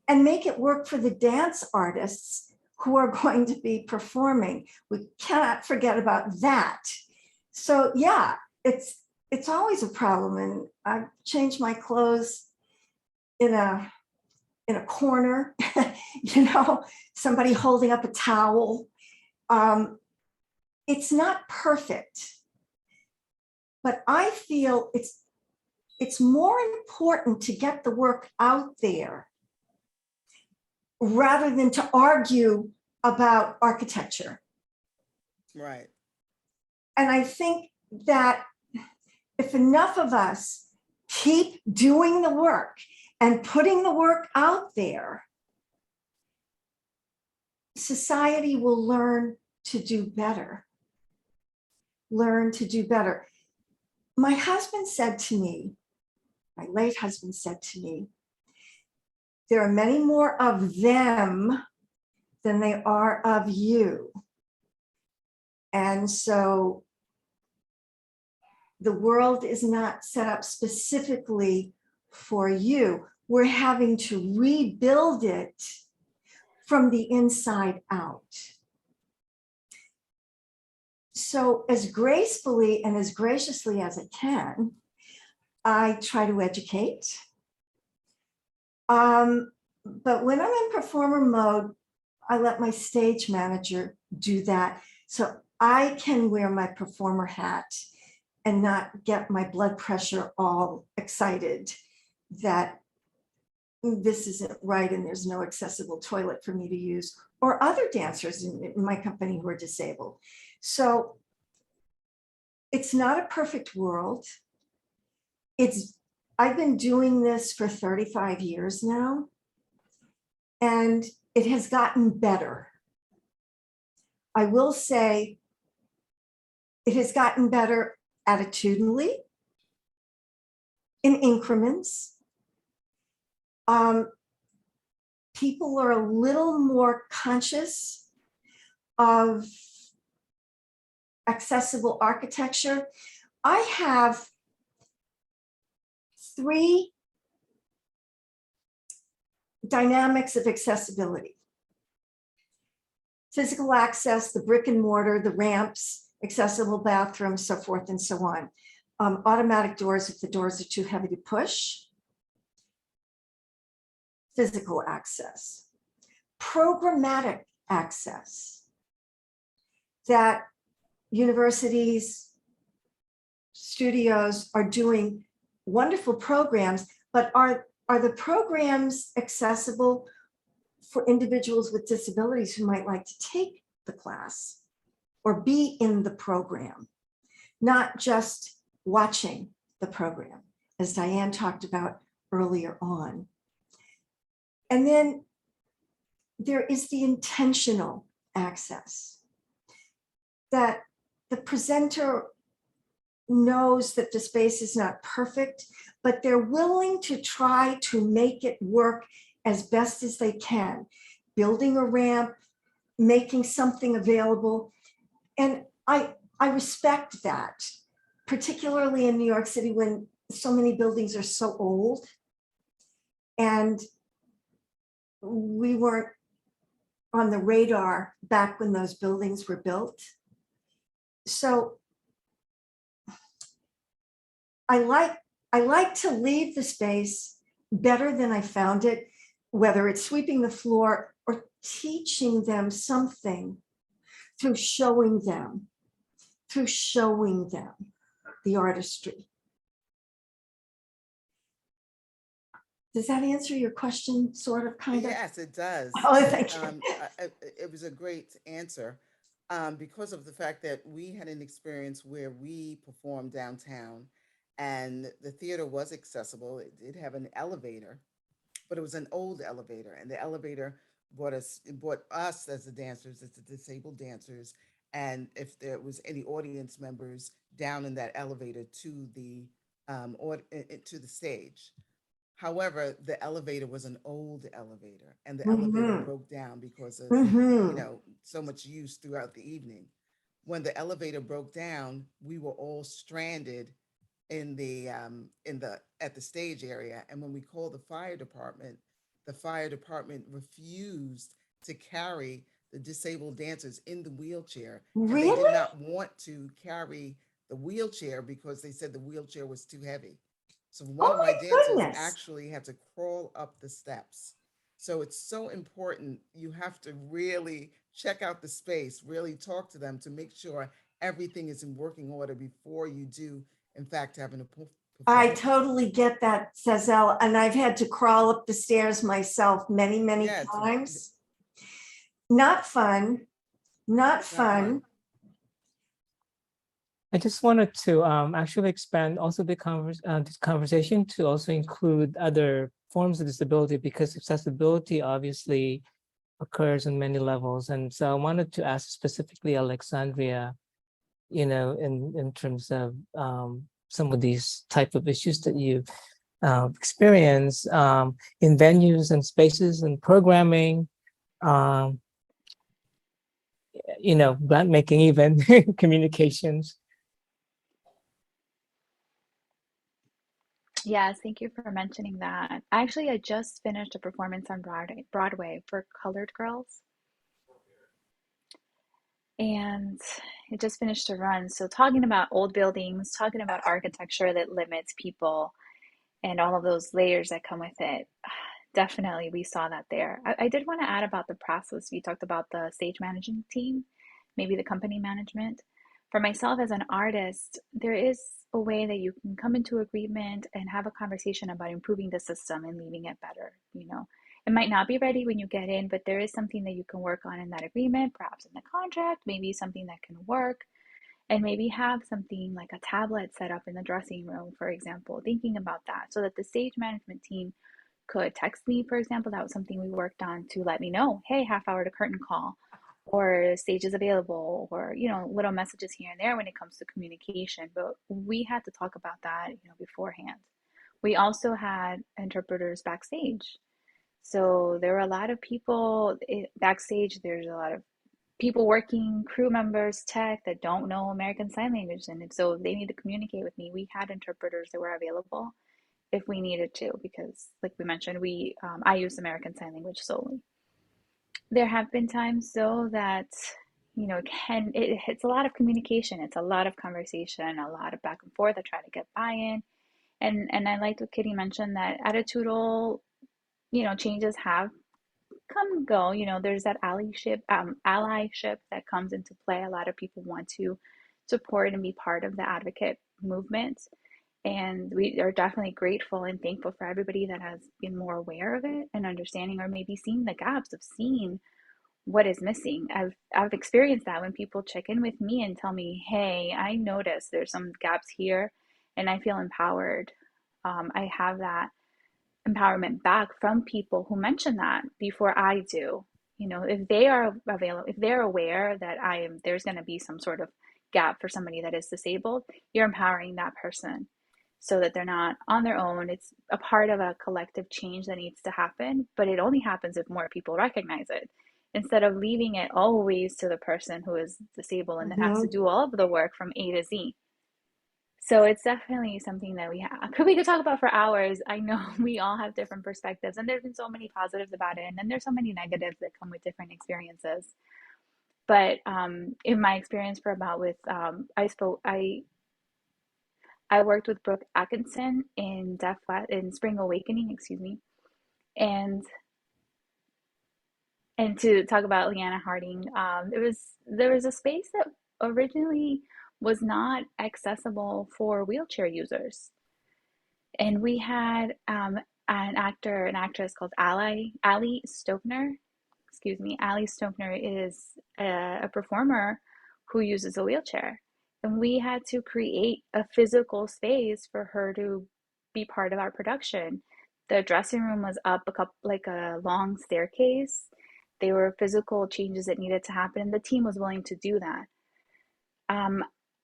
and make it work for the dance artists who are going to be performing. We cannot forget about that. So yeah, it's always a problem. And I change my clothes in a corner, somebody holding up a towel. It's not perfect, but I feel it's more important to get the work out there rather than to argue about architecture. Right. And I think that if enough of us keep doing the work and putting the work out there, society will learn to do better. Learn to do better. My husband said to me, my late husband said to me, there are many more of them than they are of you. And so the world is not set up specifically for you. We're having to rebuild it from the inside out. So as gracefully and as graciously as I can, I try to educate. But when I'm in performer mode, I let my stage manager do that so I can wear my performer hat and not get my blood pressure all excited that this isn't right and there's no accessible toilet for me to use, or other dancers in my company who are disabled. So it's not a perfect world. I've been doing this for 35 years now, and it has gotten better. I will say it has gotten better attitudinally, in increments. People are a little more conscious of accessible architecture. I have 3 dynamics of accessibility: physical access, the brick and mortar, the ramps, accessible bathrooms, so forth and so on. Automatic doors if the doors are too heavy to push. Physical access. Programmatic access, that universities, studios are doing wonderful programs, but are the programs accessible for individuals with disabilities who might like to take the class or be in the program, not just watching the program, as Diane talked about earlier on. And then there is the intentional access, that the presenter knows that the space is not perfect, but they're willing to try to make it work as best as they can, building a ramp, making something available. And I respect that, particularly in New York City when so many buildings are so old. And we weren't on the radar back when those buildings were built. So I like to leave the space better than I found it, whether it's sweeping the floor or teaching them something through showing them the artistry. Does that answer your question, sort of, kind of? Yes, it does. Oh, And, thank you. it was a great answer because of the fact that we had an experience where we performed downtown and the theater was accessible. It did have an elevator, but it was an old elevator, and the elevator brought us as the dancers, as the disabled dancers, and if there was any audience members down in that elevator to the to the stage. However, the elevator was an old elevator, and the elevator broke down because of so much use throughout the evening. When the elevator broke down, we were all stranded in the at the stage area, and when we called the fire department refused to carry the disabled dancers in the wheelchair, and they did Really? not want to carry the wheelchair because they said the wheelchair was too heavy. So one Oh of my my dancers goodness. actually had to crawl up the steps. So it's so important. You have to really check out the space, really talk to them to make sure everything is in working order before you do, in fact, having a I performance. totally get that, Zazel, and I've had to crawl up the stairs myself many, many Yeah, it's times. Not fun, not not fun. I just wanted to actually expand also this conversation to also include other forms of disability, because accessibility obviously occurs on many levels. And so I wanted to ask specifically Alexandria, in terms of some of these type of issues that you experience in venues and spaces and programming, grant making, even communications. Yes, thank you for mentioning that. Actually, I just finished a performance on Broadway for Colored Girls, and it just finished a run. So talking about old buildings, talking about architecture that limits people and all of those layers that come with it. Definitely, we saw that there. I did want to add about the process. We talked about the stage management team, maybe the company management. For myself as an artist, there is a way that you can come into agreement and have a conversation about improving the system and leaving it better. It might not be ready when you get in, but there is something that you can work on in that agreement, perhaps in the contract, maybe something that can work, and maybe have something like a tablet set up in the dressing room, for example, thinking about that so that the stage management team could text me, for example. That was something we worked on to let me know, hey, half hour to curtain call, or stage is available, or little messages here and there when it comes to communication. But we had to talk about that beforehand. We also had interpreters backstage, so there were a lot of people backstage. There's a lot of people working, crew members, tech, that don't know American Sign Language, and so if they need to communicate with me, we had interpreters that were available if we needed to, because like we mentioned, I use American Sign Language solely. There have been times though that it's a lot of communication, it's a lot of conversation, a lot of back and forth. I try to get buy-in, and I liked what Kitty mentioned, that attitudinal changes have come and go. There's that allyship that comes into play. A lot of people want to support and be part of the advocate movement, and we are definitely grateful and thankful for everybody that has been more aware of it and understanding, or maybe seeing the gaps, of seeing what is missing. I've experienced that when people check in with me and tell me, hey, I noticed there's some gaps here, and I feel empowered. I have that empowerment back from people who mention that before I do. If they are available, if they're aware that there's going to be some sort of gap for somebody that is disabled, you're empowering that person so that they're not on their own. It's a part of a collective change that needs to happen, but it only happens if more people recognize it, instead of leaving it always to the person who is disabled and then has to do all of the work from A to Z. So it's definitely something that we could talk about for hours. I know we all have different perspectives, and there's been so many positives about it, and then there's so many negatives that come with different experiences. But in my experience I I worked with Brooke Atkinson in in Spring Awakening, excuse me, and to talk about Leanna Harding, there was a space that originally was not accessible for wheelchair users, and we had an actress called Ali Stokner. Excuse me, Ali Stokner is a performer who uses a wheelchair, and we had to create a physical space for her to be part of our production. The dressing room was up like a long staircase. There were physical changes that needed to happen, and the team was willing to do that.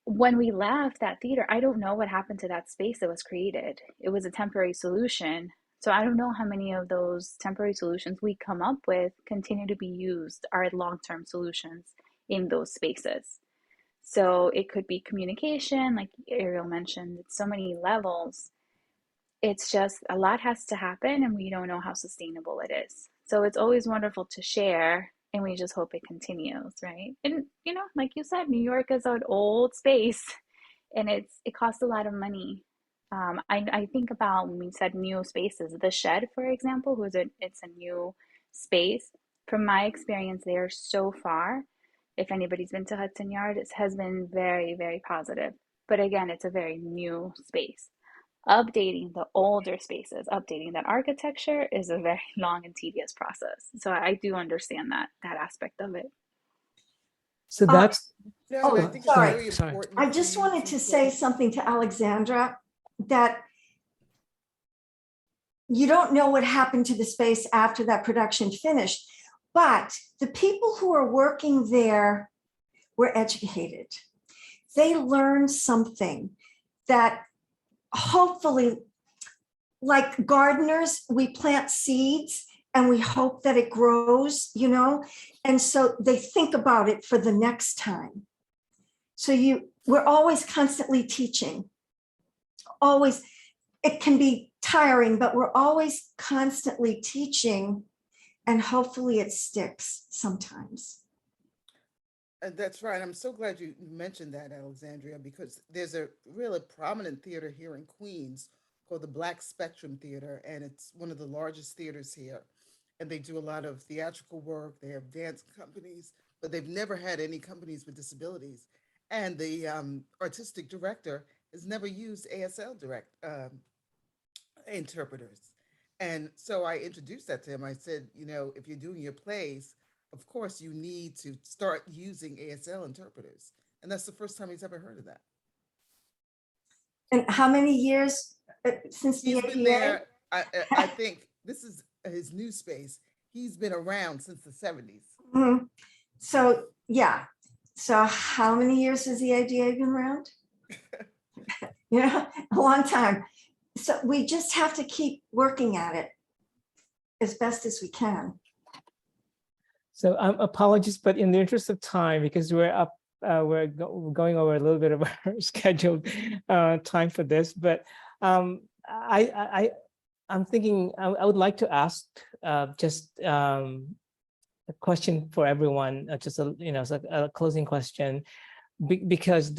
When we left that theater, I don't know what happened to that space that was created. It was a temporary solution. So I don't know how many of those temporary solutions we come up with continue to be used, are long-term solutions in those spaces. So it could be communication, like Ariel mentioned, it's so many levels. It's just a lot has to happen, and we don't know how sustainable it is. So it's always wonderful to share, and we just hope it continues, right? And you know, like you said, New York is an old space, and it costs a lot of money. I think about when we said new spaces, the Shed, for example, it's a new space. From my experience there so far, if anybody's been to Hudson Yard, it has been very, very positive. But again, it's a very new space. Updating the older spaces, updating that architecture is a very long and tedious process. So I do understand that aspect of it. So that's, No, I Oh, think it's sorry. very important. I for just you wanted to say something to Alexandra, that you don't know what happened to the space after that production finished, but the people who are working there were educated. They learned something that hopefully, like gardeners, we plant seeds and we hope that it grows, you know, and so they think about it for the next time. So we're always constantly teaching, always. It can be tiring, but we're always constantly teaching, and hopefully it sticks sometimes. That's right. I'm so glad you mentioned that, Alexandria, because there's a really prominent theater here in Queens called the Black Spectrum Theater, and it's one of the largest theaters here. And they do a lot of theatrical work. They have dance companies, but they've never had any companies with disabilities. And the artistic director has never used ASL interpreters. And so I introduced that to him. I said, you know, if you're doing your plays, of course you need to start using ASL interpreters. And that's the first time he's ever heard of that. And how many years since the He's ADA? been there, I think this is his new space. He's been around since the 70s. Mhm. So, yeah. So how many years has the ADA been around? Yeah, a long time. So we just have to keep working at it as best as we can. so apologies, but in the interest of time, because we're going over a little bit of our scheduled time for this, but I'm thinking I would like to ask just a question for everyone, just a closing question, because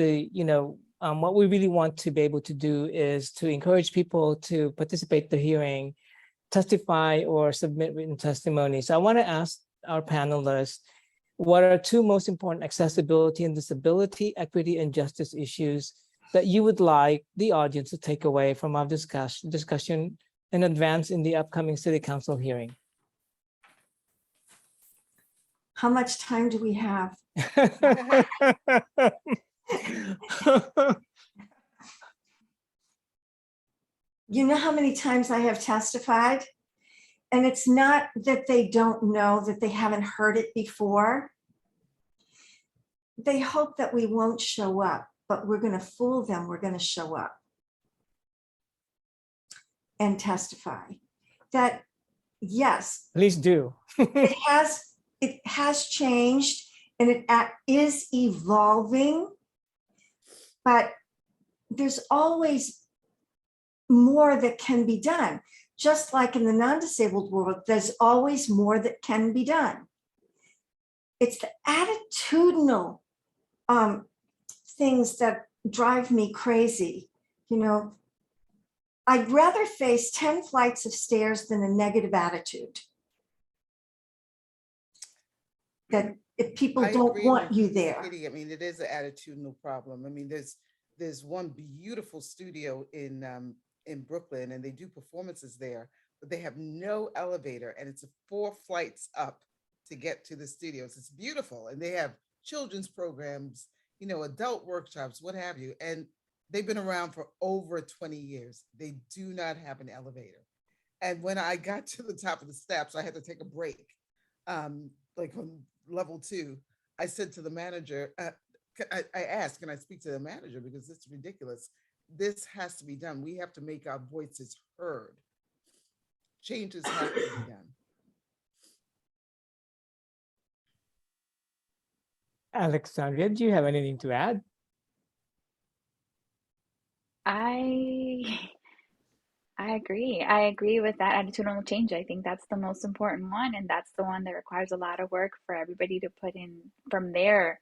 what we really want to be able to do is to encourage people to participate in the hearing, testify, or submit written testimony. So I want to ask our panelists, what are two most important accessibility and disability, equity, and justice issues that you would like the audience to take away from our discussion and advance in the upcoming City Council hearing? How much time do we have? You know how many times I have testified? And it's not that they don't know, that they haven't heard it before. They hope that we won't show up, but we're going to fool them. We're going to show up and testify that, yes, Please do. it has changed, and it is evolving, but there's always more that can be done. Just like in the non-disabled world, there's always more that can be done. It's the attitudinal things that drive me crazy. you know, I'd rather face 10 flights of stairs than a negative attitude. That if people I don't agree want with you there. Kitty. I mean, it is an attitudinal problem. I mean, there's one beautiful studio in Brooklyn, and they do performances there, but they have no elevator, and it's 4 flights up to get to the studios. It's beautiful, and they have children's programs, you know, adult workshops, what have you, and they've been around for over 20 years. They do not have an elevator. And when I got to the top of the steps, I had to take a break, like on level 2. I said to the manager, I asked, can I speak to the manager? Because it's ridiculous. This has to be done. We have to make our voices heard. Changes have to be done. Alexandria, do you have anything to add? I agree. I agree with that attitudinal change. I think that's the most important one, and that's the one that requires a lot of work for everybody to put in from their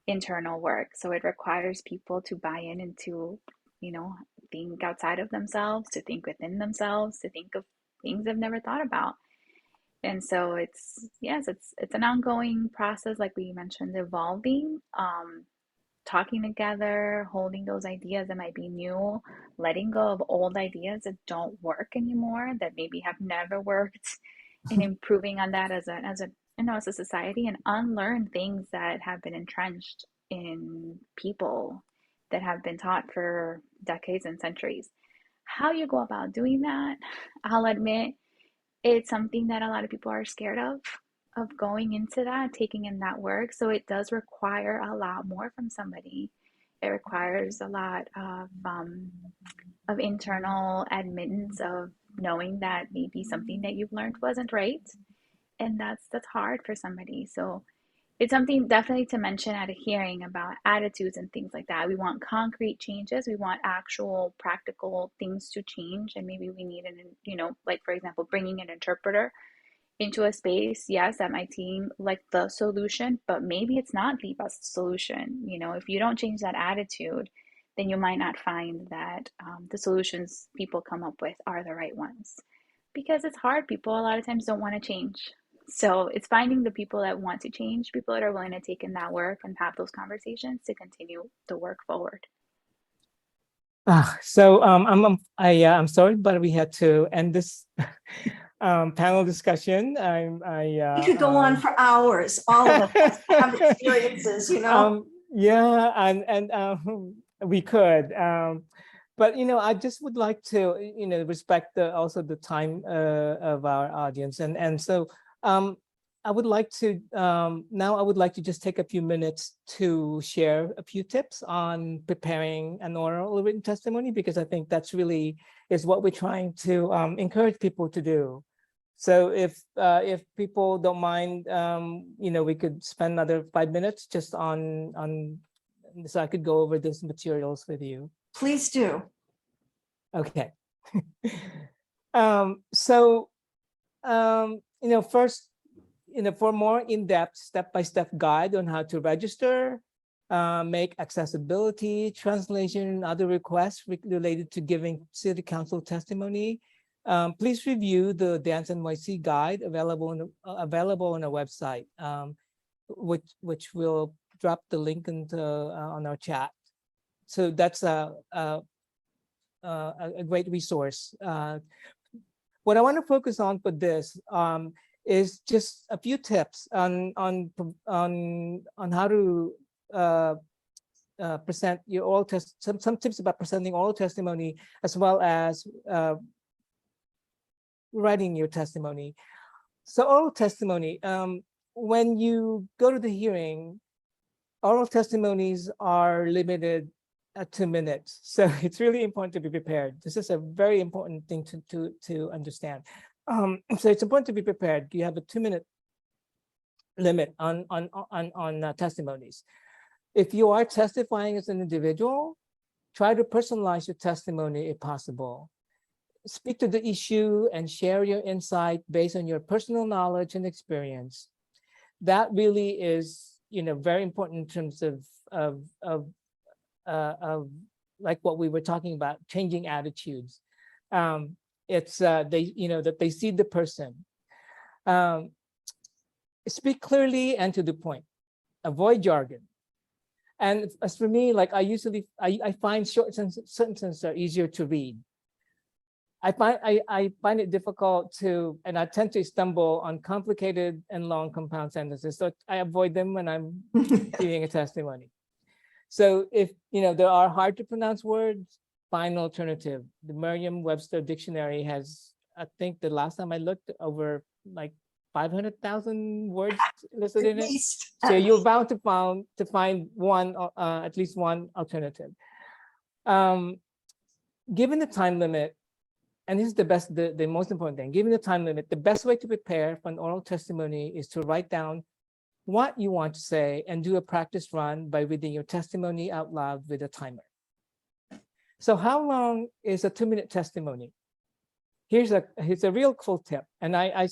internal work. So it requires people to buy in into, you know, think outside of themselves, to think within themselves, to think of things they've never thought about. And so it's, yes, it's an ongoing process, like we mentioned, evolving, talking together, holding those ideas that might be new, letting go of old ideas that don't work anymore, that maybe have never worked, and improving on that as a you know, as a society, and unlearn things that have been entrenched in people that have been taught for decades and centuries. How you go about doing that, I'll admit, it's something that a lot of people are scared of going into that, taking in that work. So it does require a lot more from somebody. It requires a lot of internal admittance of knowing that maybe something that you've learned wasn't right, and that's hard for somebody. So it's something definitely to mention at a hearing about attitudes and things like that. We want concrete changes. We want actual practical things to change. And maybe we need an, you know, like for example, bringing an interpreter into a space. Yes, that might seem like the solution, but maybe it's not the best solution. You know, if you don't change that attitude, then you might not find that the solutions people come up with are the right ones. Because it's hard. People a lot of times don't want to change. So it's finding the people that want to change, people that are willing to take in that work and have those conversations to continue the work forward. I'm sorry, but we had to end this panel discussion. We could go on for hours. All of us have experiences, you know. Yeah, and we could. But you know, I just would like to, you know, respect also the time of our audience, and so I would like to now I would like to just take a few minutes to share a few tips on preparing an oral or written testimony, because I think that's really is what we're trying to encourage people to do. So if people don't mind, you know, we could spend another 5 minutes just on so I could go over these materials with you. Please do. Okay. You know, first, you know, for more in-depth step-by-step guide on how to register, make accessibility, translation, and other requests related to giving city council testimony, please review the Dance NYC guide available on our website, which will drop the link into on our chat. So that's a great resource. What I want to focus on for this is just a few tips on how to present your oral some tips about presenting oral testimony, as well as writing your testimony. So oral testimony, when you go to the hearing, oral testimonies are limited at 2 minutes. So it's really important to be prepared. This is a very important thing to understand. So it's important to be prepared. You have a 2-minute limit on testimonies. If you are testifying as an individual, try to personalize your testimony if possible. Speak to the issue and share your insight based on your personal knowledge and experience. That really is, you know, very important in terms of like what we were talking about, changing attitudes. It's they, that they see the person. Speak clearly and to the point. Avoid jargon. And as for me, like I find short sentences are easier to read. I find it difficult to, and I tend to stumble on complicated and long compound sentences. So I avoid them when I'm giving a testimony. So if there are hard to pronounce words, find an alternative. The Merriam-Webster dictionary has, I think the last time I looked, over like 500,000 words listed in it. So you're bound to find one, at least one alternative. Given the time limit, and this is the most important thing, given the time limit, the best way to prepare for an oral testimony is to write down what you want to say and do a practice run by reading your testimony out loud with a timer. So how long is a 2-minute testimony? Here's a real cool tip, and I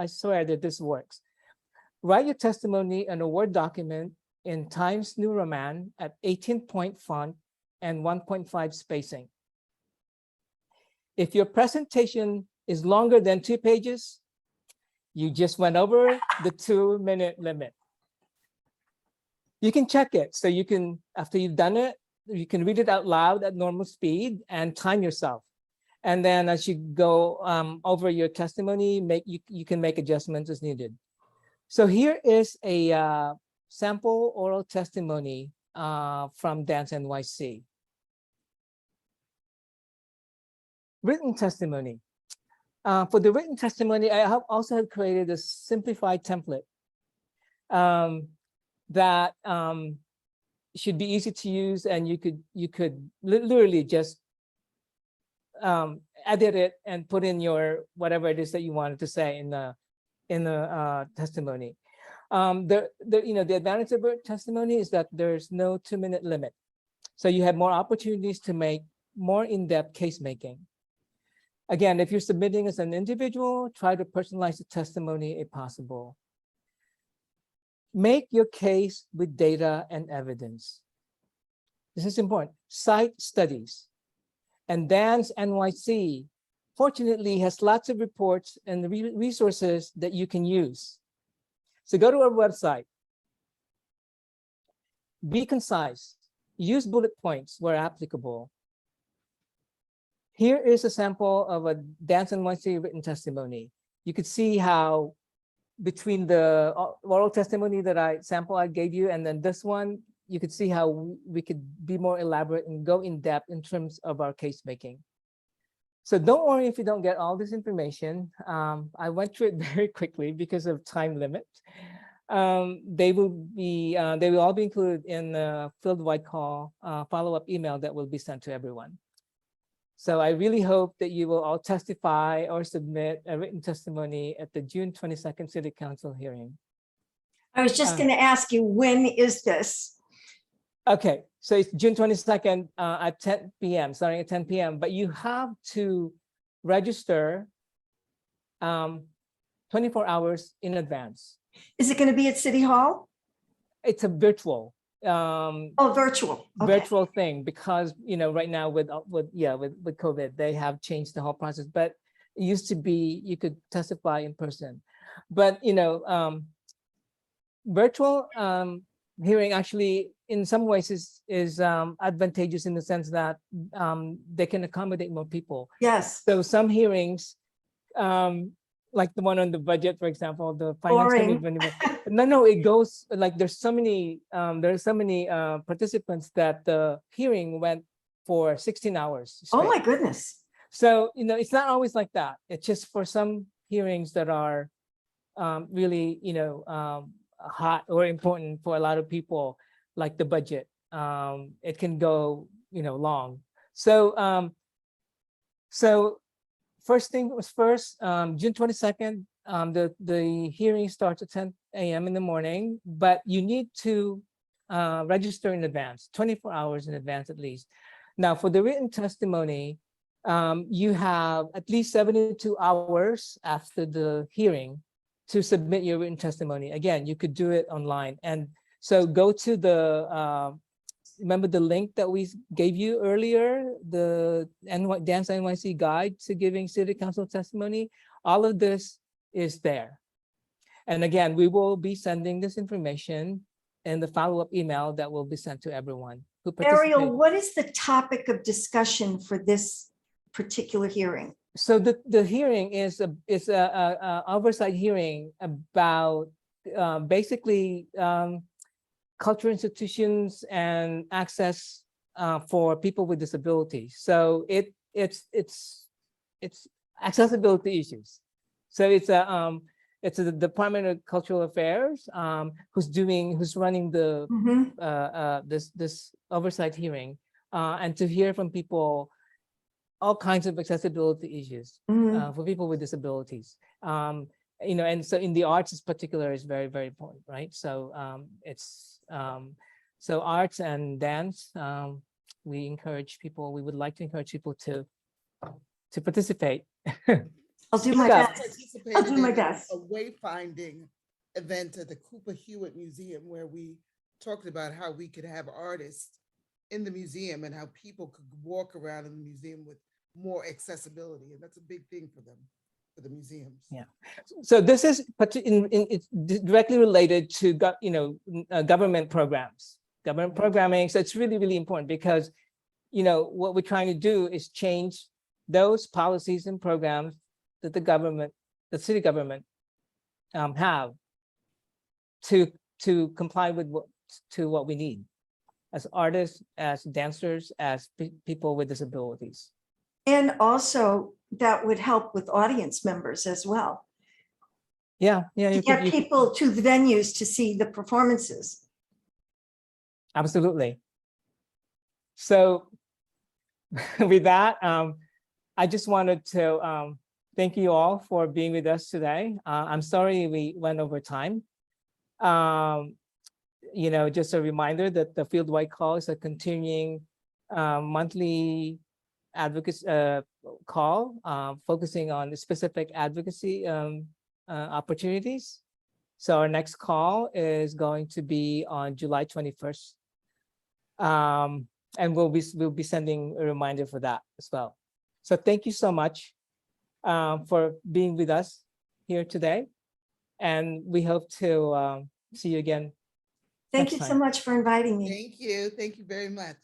swear that this works. Write your testimony in a Word document in Times New Roman at 18-point font and 1.5 spacing. If your presentation is longer than 2 pages, you just went over the 2-minute limit. You can check it. So you can, after you've done it, you can read it out loud at normal speed and time yourself. And then as you go over your testimony, you can make adjustments as needed. So here is a sample oral testimony from Dance NYC. Written testimony. For the written testimony, I have also created a simplified template that should be easy to use, and you could literally just edit it and put in your whatever it is that you wanted to say in the testimony. The advantage of written testimony is that there's no 2-minute limit, so you have more opportunities to make more in-depth case making. Again, if you're submitting as an individual, try to personalize the testimony if possible. Make your case with data and evidence. This is important. Cite studies. And Dance NYC, fortunately, has lots of reports and resources that you can use. So go to our website. Be concise. Use bullet points where applicable. Here is a sample of a Dance NYC written testimony. You could see how between the oral testimony that I gave you and then this one, you could see how we could be more elaborate and go in depth in terms of our case making. So don't worry if you don't get all this information. I went through it very quickly because of time limit. They will all be included in the field white call follow-up email that will be sent to everyone. So I really hope that you will all testify or submit a written testimony at the June 22nd City Council hearing. I was just going to ask you, when is this? Okay, so it's June 22nd at 10 p.m., starting at 10 p.m. But you have to register 24 hours in advance. Is it going to be at City Hall? It's a virtual. Virtual. Okay. Virtual thing, because right now with COVID, they have changed the whole process. But it used to be you could testify in person, but virtual hearing actually in some ways is advantageous in the sense that they can accommodate more people. Yes. So some hearings, like the one on the budget, for example, the finance committee. No, it goes like there's so many participants that the hearing went for 16 hours straight. Oh my goodness. So it's not always like that. It's just for some hearings that are really hot or important for a lot of people, like the budget. It can go long. So first thing was first, June 22nd, the hearing starts at 10 a.m. in the morning, but you need to register in advance, 24 hours in advance at least. Now for the written testimony, you have at least 72 hours after the hearing to submit your written testimony. Again, you could do it online. And so go to the remember the link that we gave you earlier, the Dance NYC guide to giving city council testimony. All of this is there. And again, we will be sending this information in the follow-up email that will be sent to everyone who participated. Ariel, what is the topic of discussion for this particular hearing? So the hearing is a oversight hearing about basically cultural institutions and access for people with disabilities. So it's accessibility issues. So it's a Department of Cultural Affairs who's running the this oversight hearing and to hear from people all kinds of accessibility issues for people with disabilities. You know, and so in the arts in particular is very, very important, right? So so arts and dance, we would like to encourage people to participate. I'll do my Yeah. best. I'll do my best. A wayfinding event at the Cooper Hewitt Museum where we talked about how we could have artists in the museum and how people could walk around in the museum with more accessibility. And that's a big thing for them, for the museums. Yeah. So this is it's directly related to government programs, government programming. So it's really, really important because, you know, what we're trying to do is change those policies and programs that the city government have to comply with what we need as artists, as dancers, as people with disabilities. And also that would help with audience members as well. Yeah, To get people to the venues to see the performances. Absolutely. So with that, I just wanted to thank you all for being with us today. I'm sorry we went over time. You know, just a reminder that the Fieldwide Call is a continuing monthly advocacy call focusing on the specific advocacy opportunities. So our next call is going to be on July 21st. And we'll be sending a reminder for that as well. So thank you so much for being with us here today. And we hope to see you again. Thank next you so time. much for inviting me. Thank you. Thank you very much.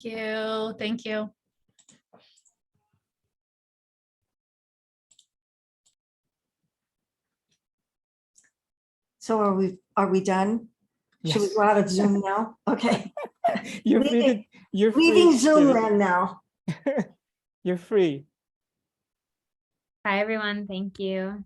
Thank you. Thank you. So are we done? Should we Yes. go out of Zoom now? Okay. You're free. You're Leaving free Zoom to- land now. You're free. Bye, everyone. Thank you.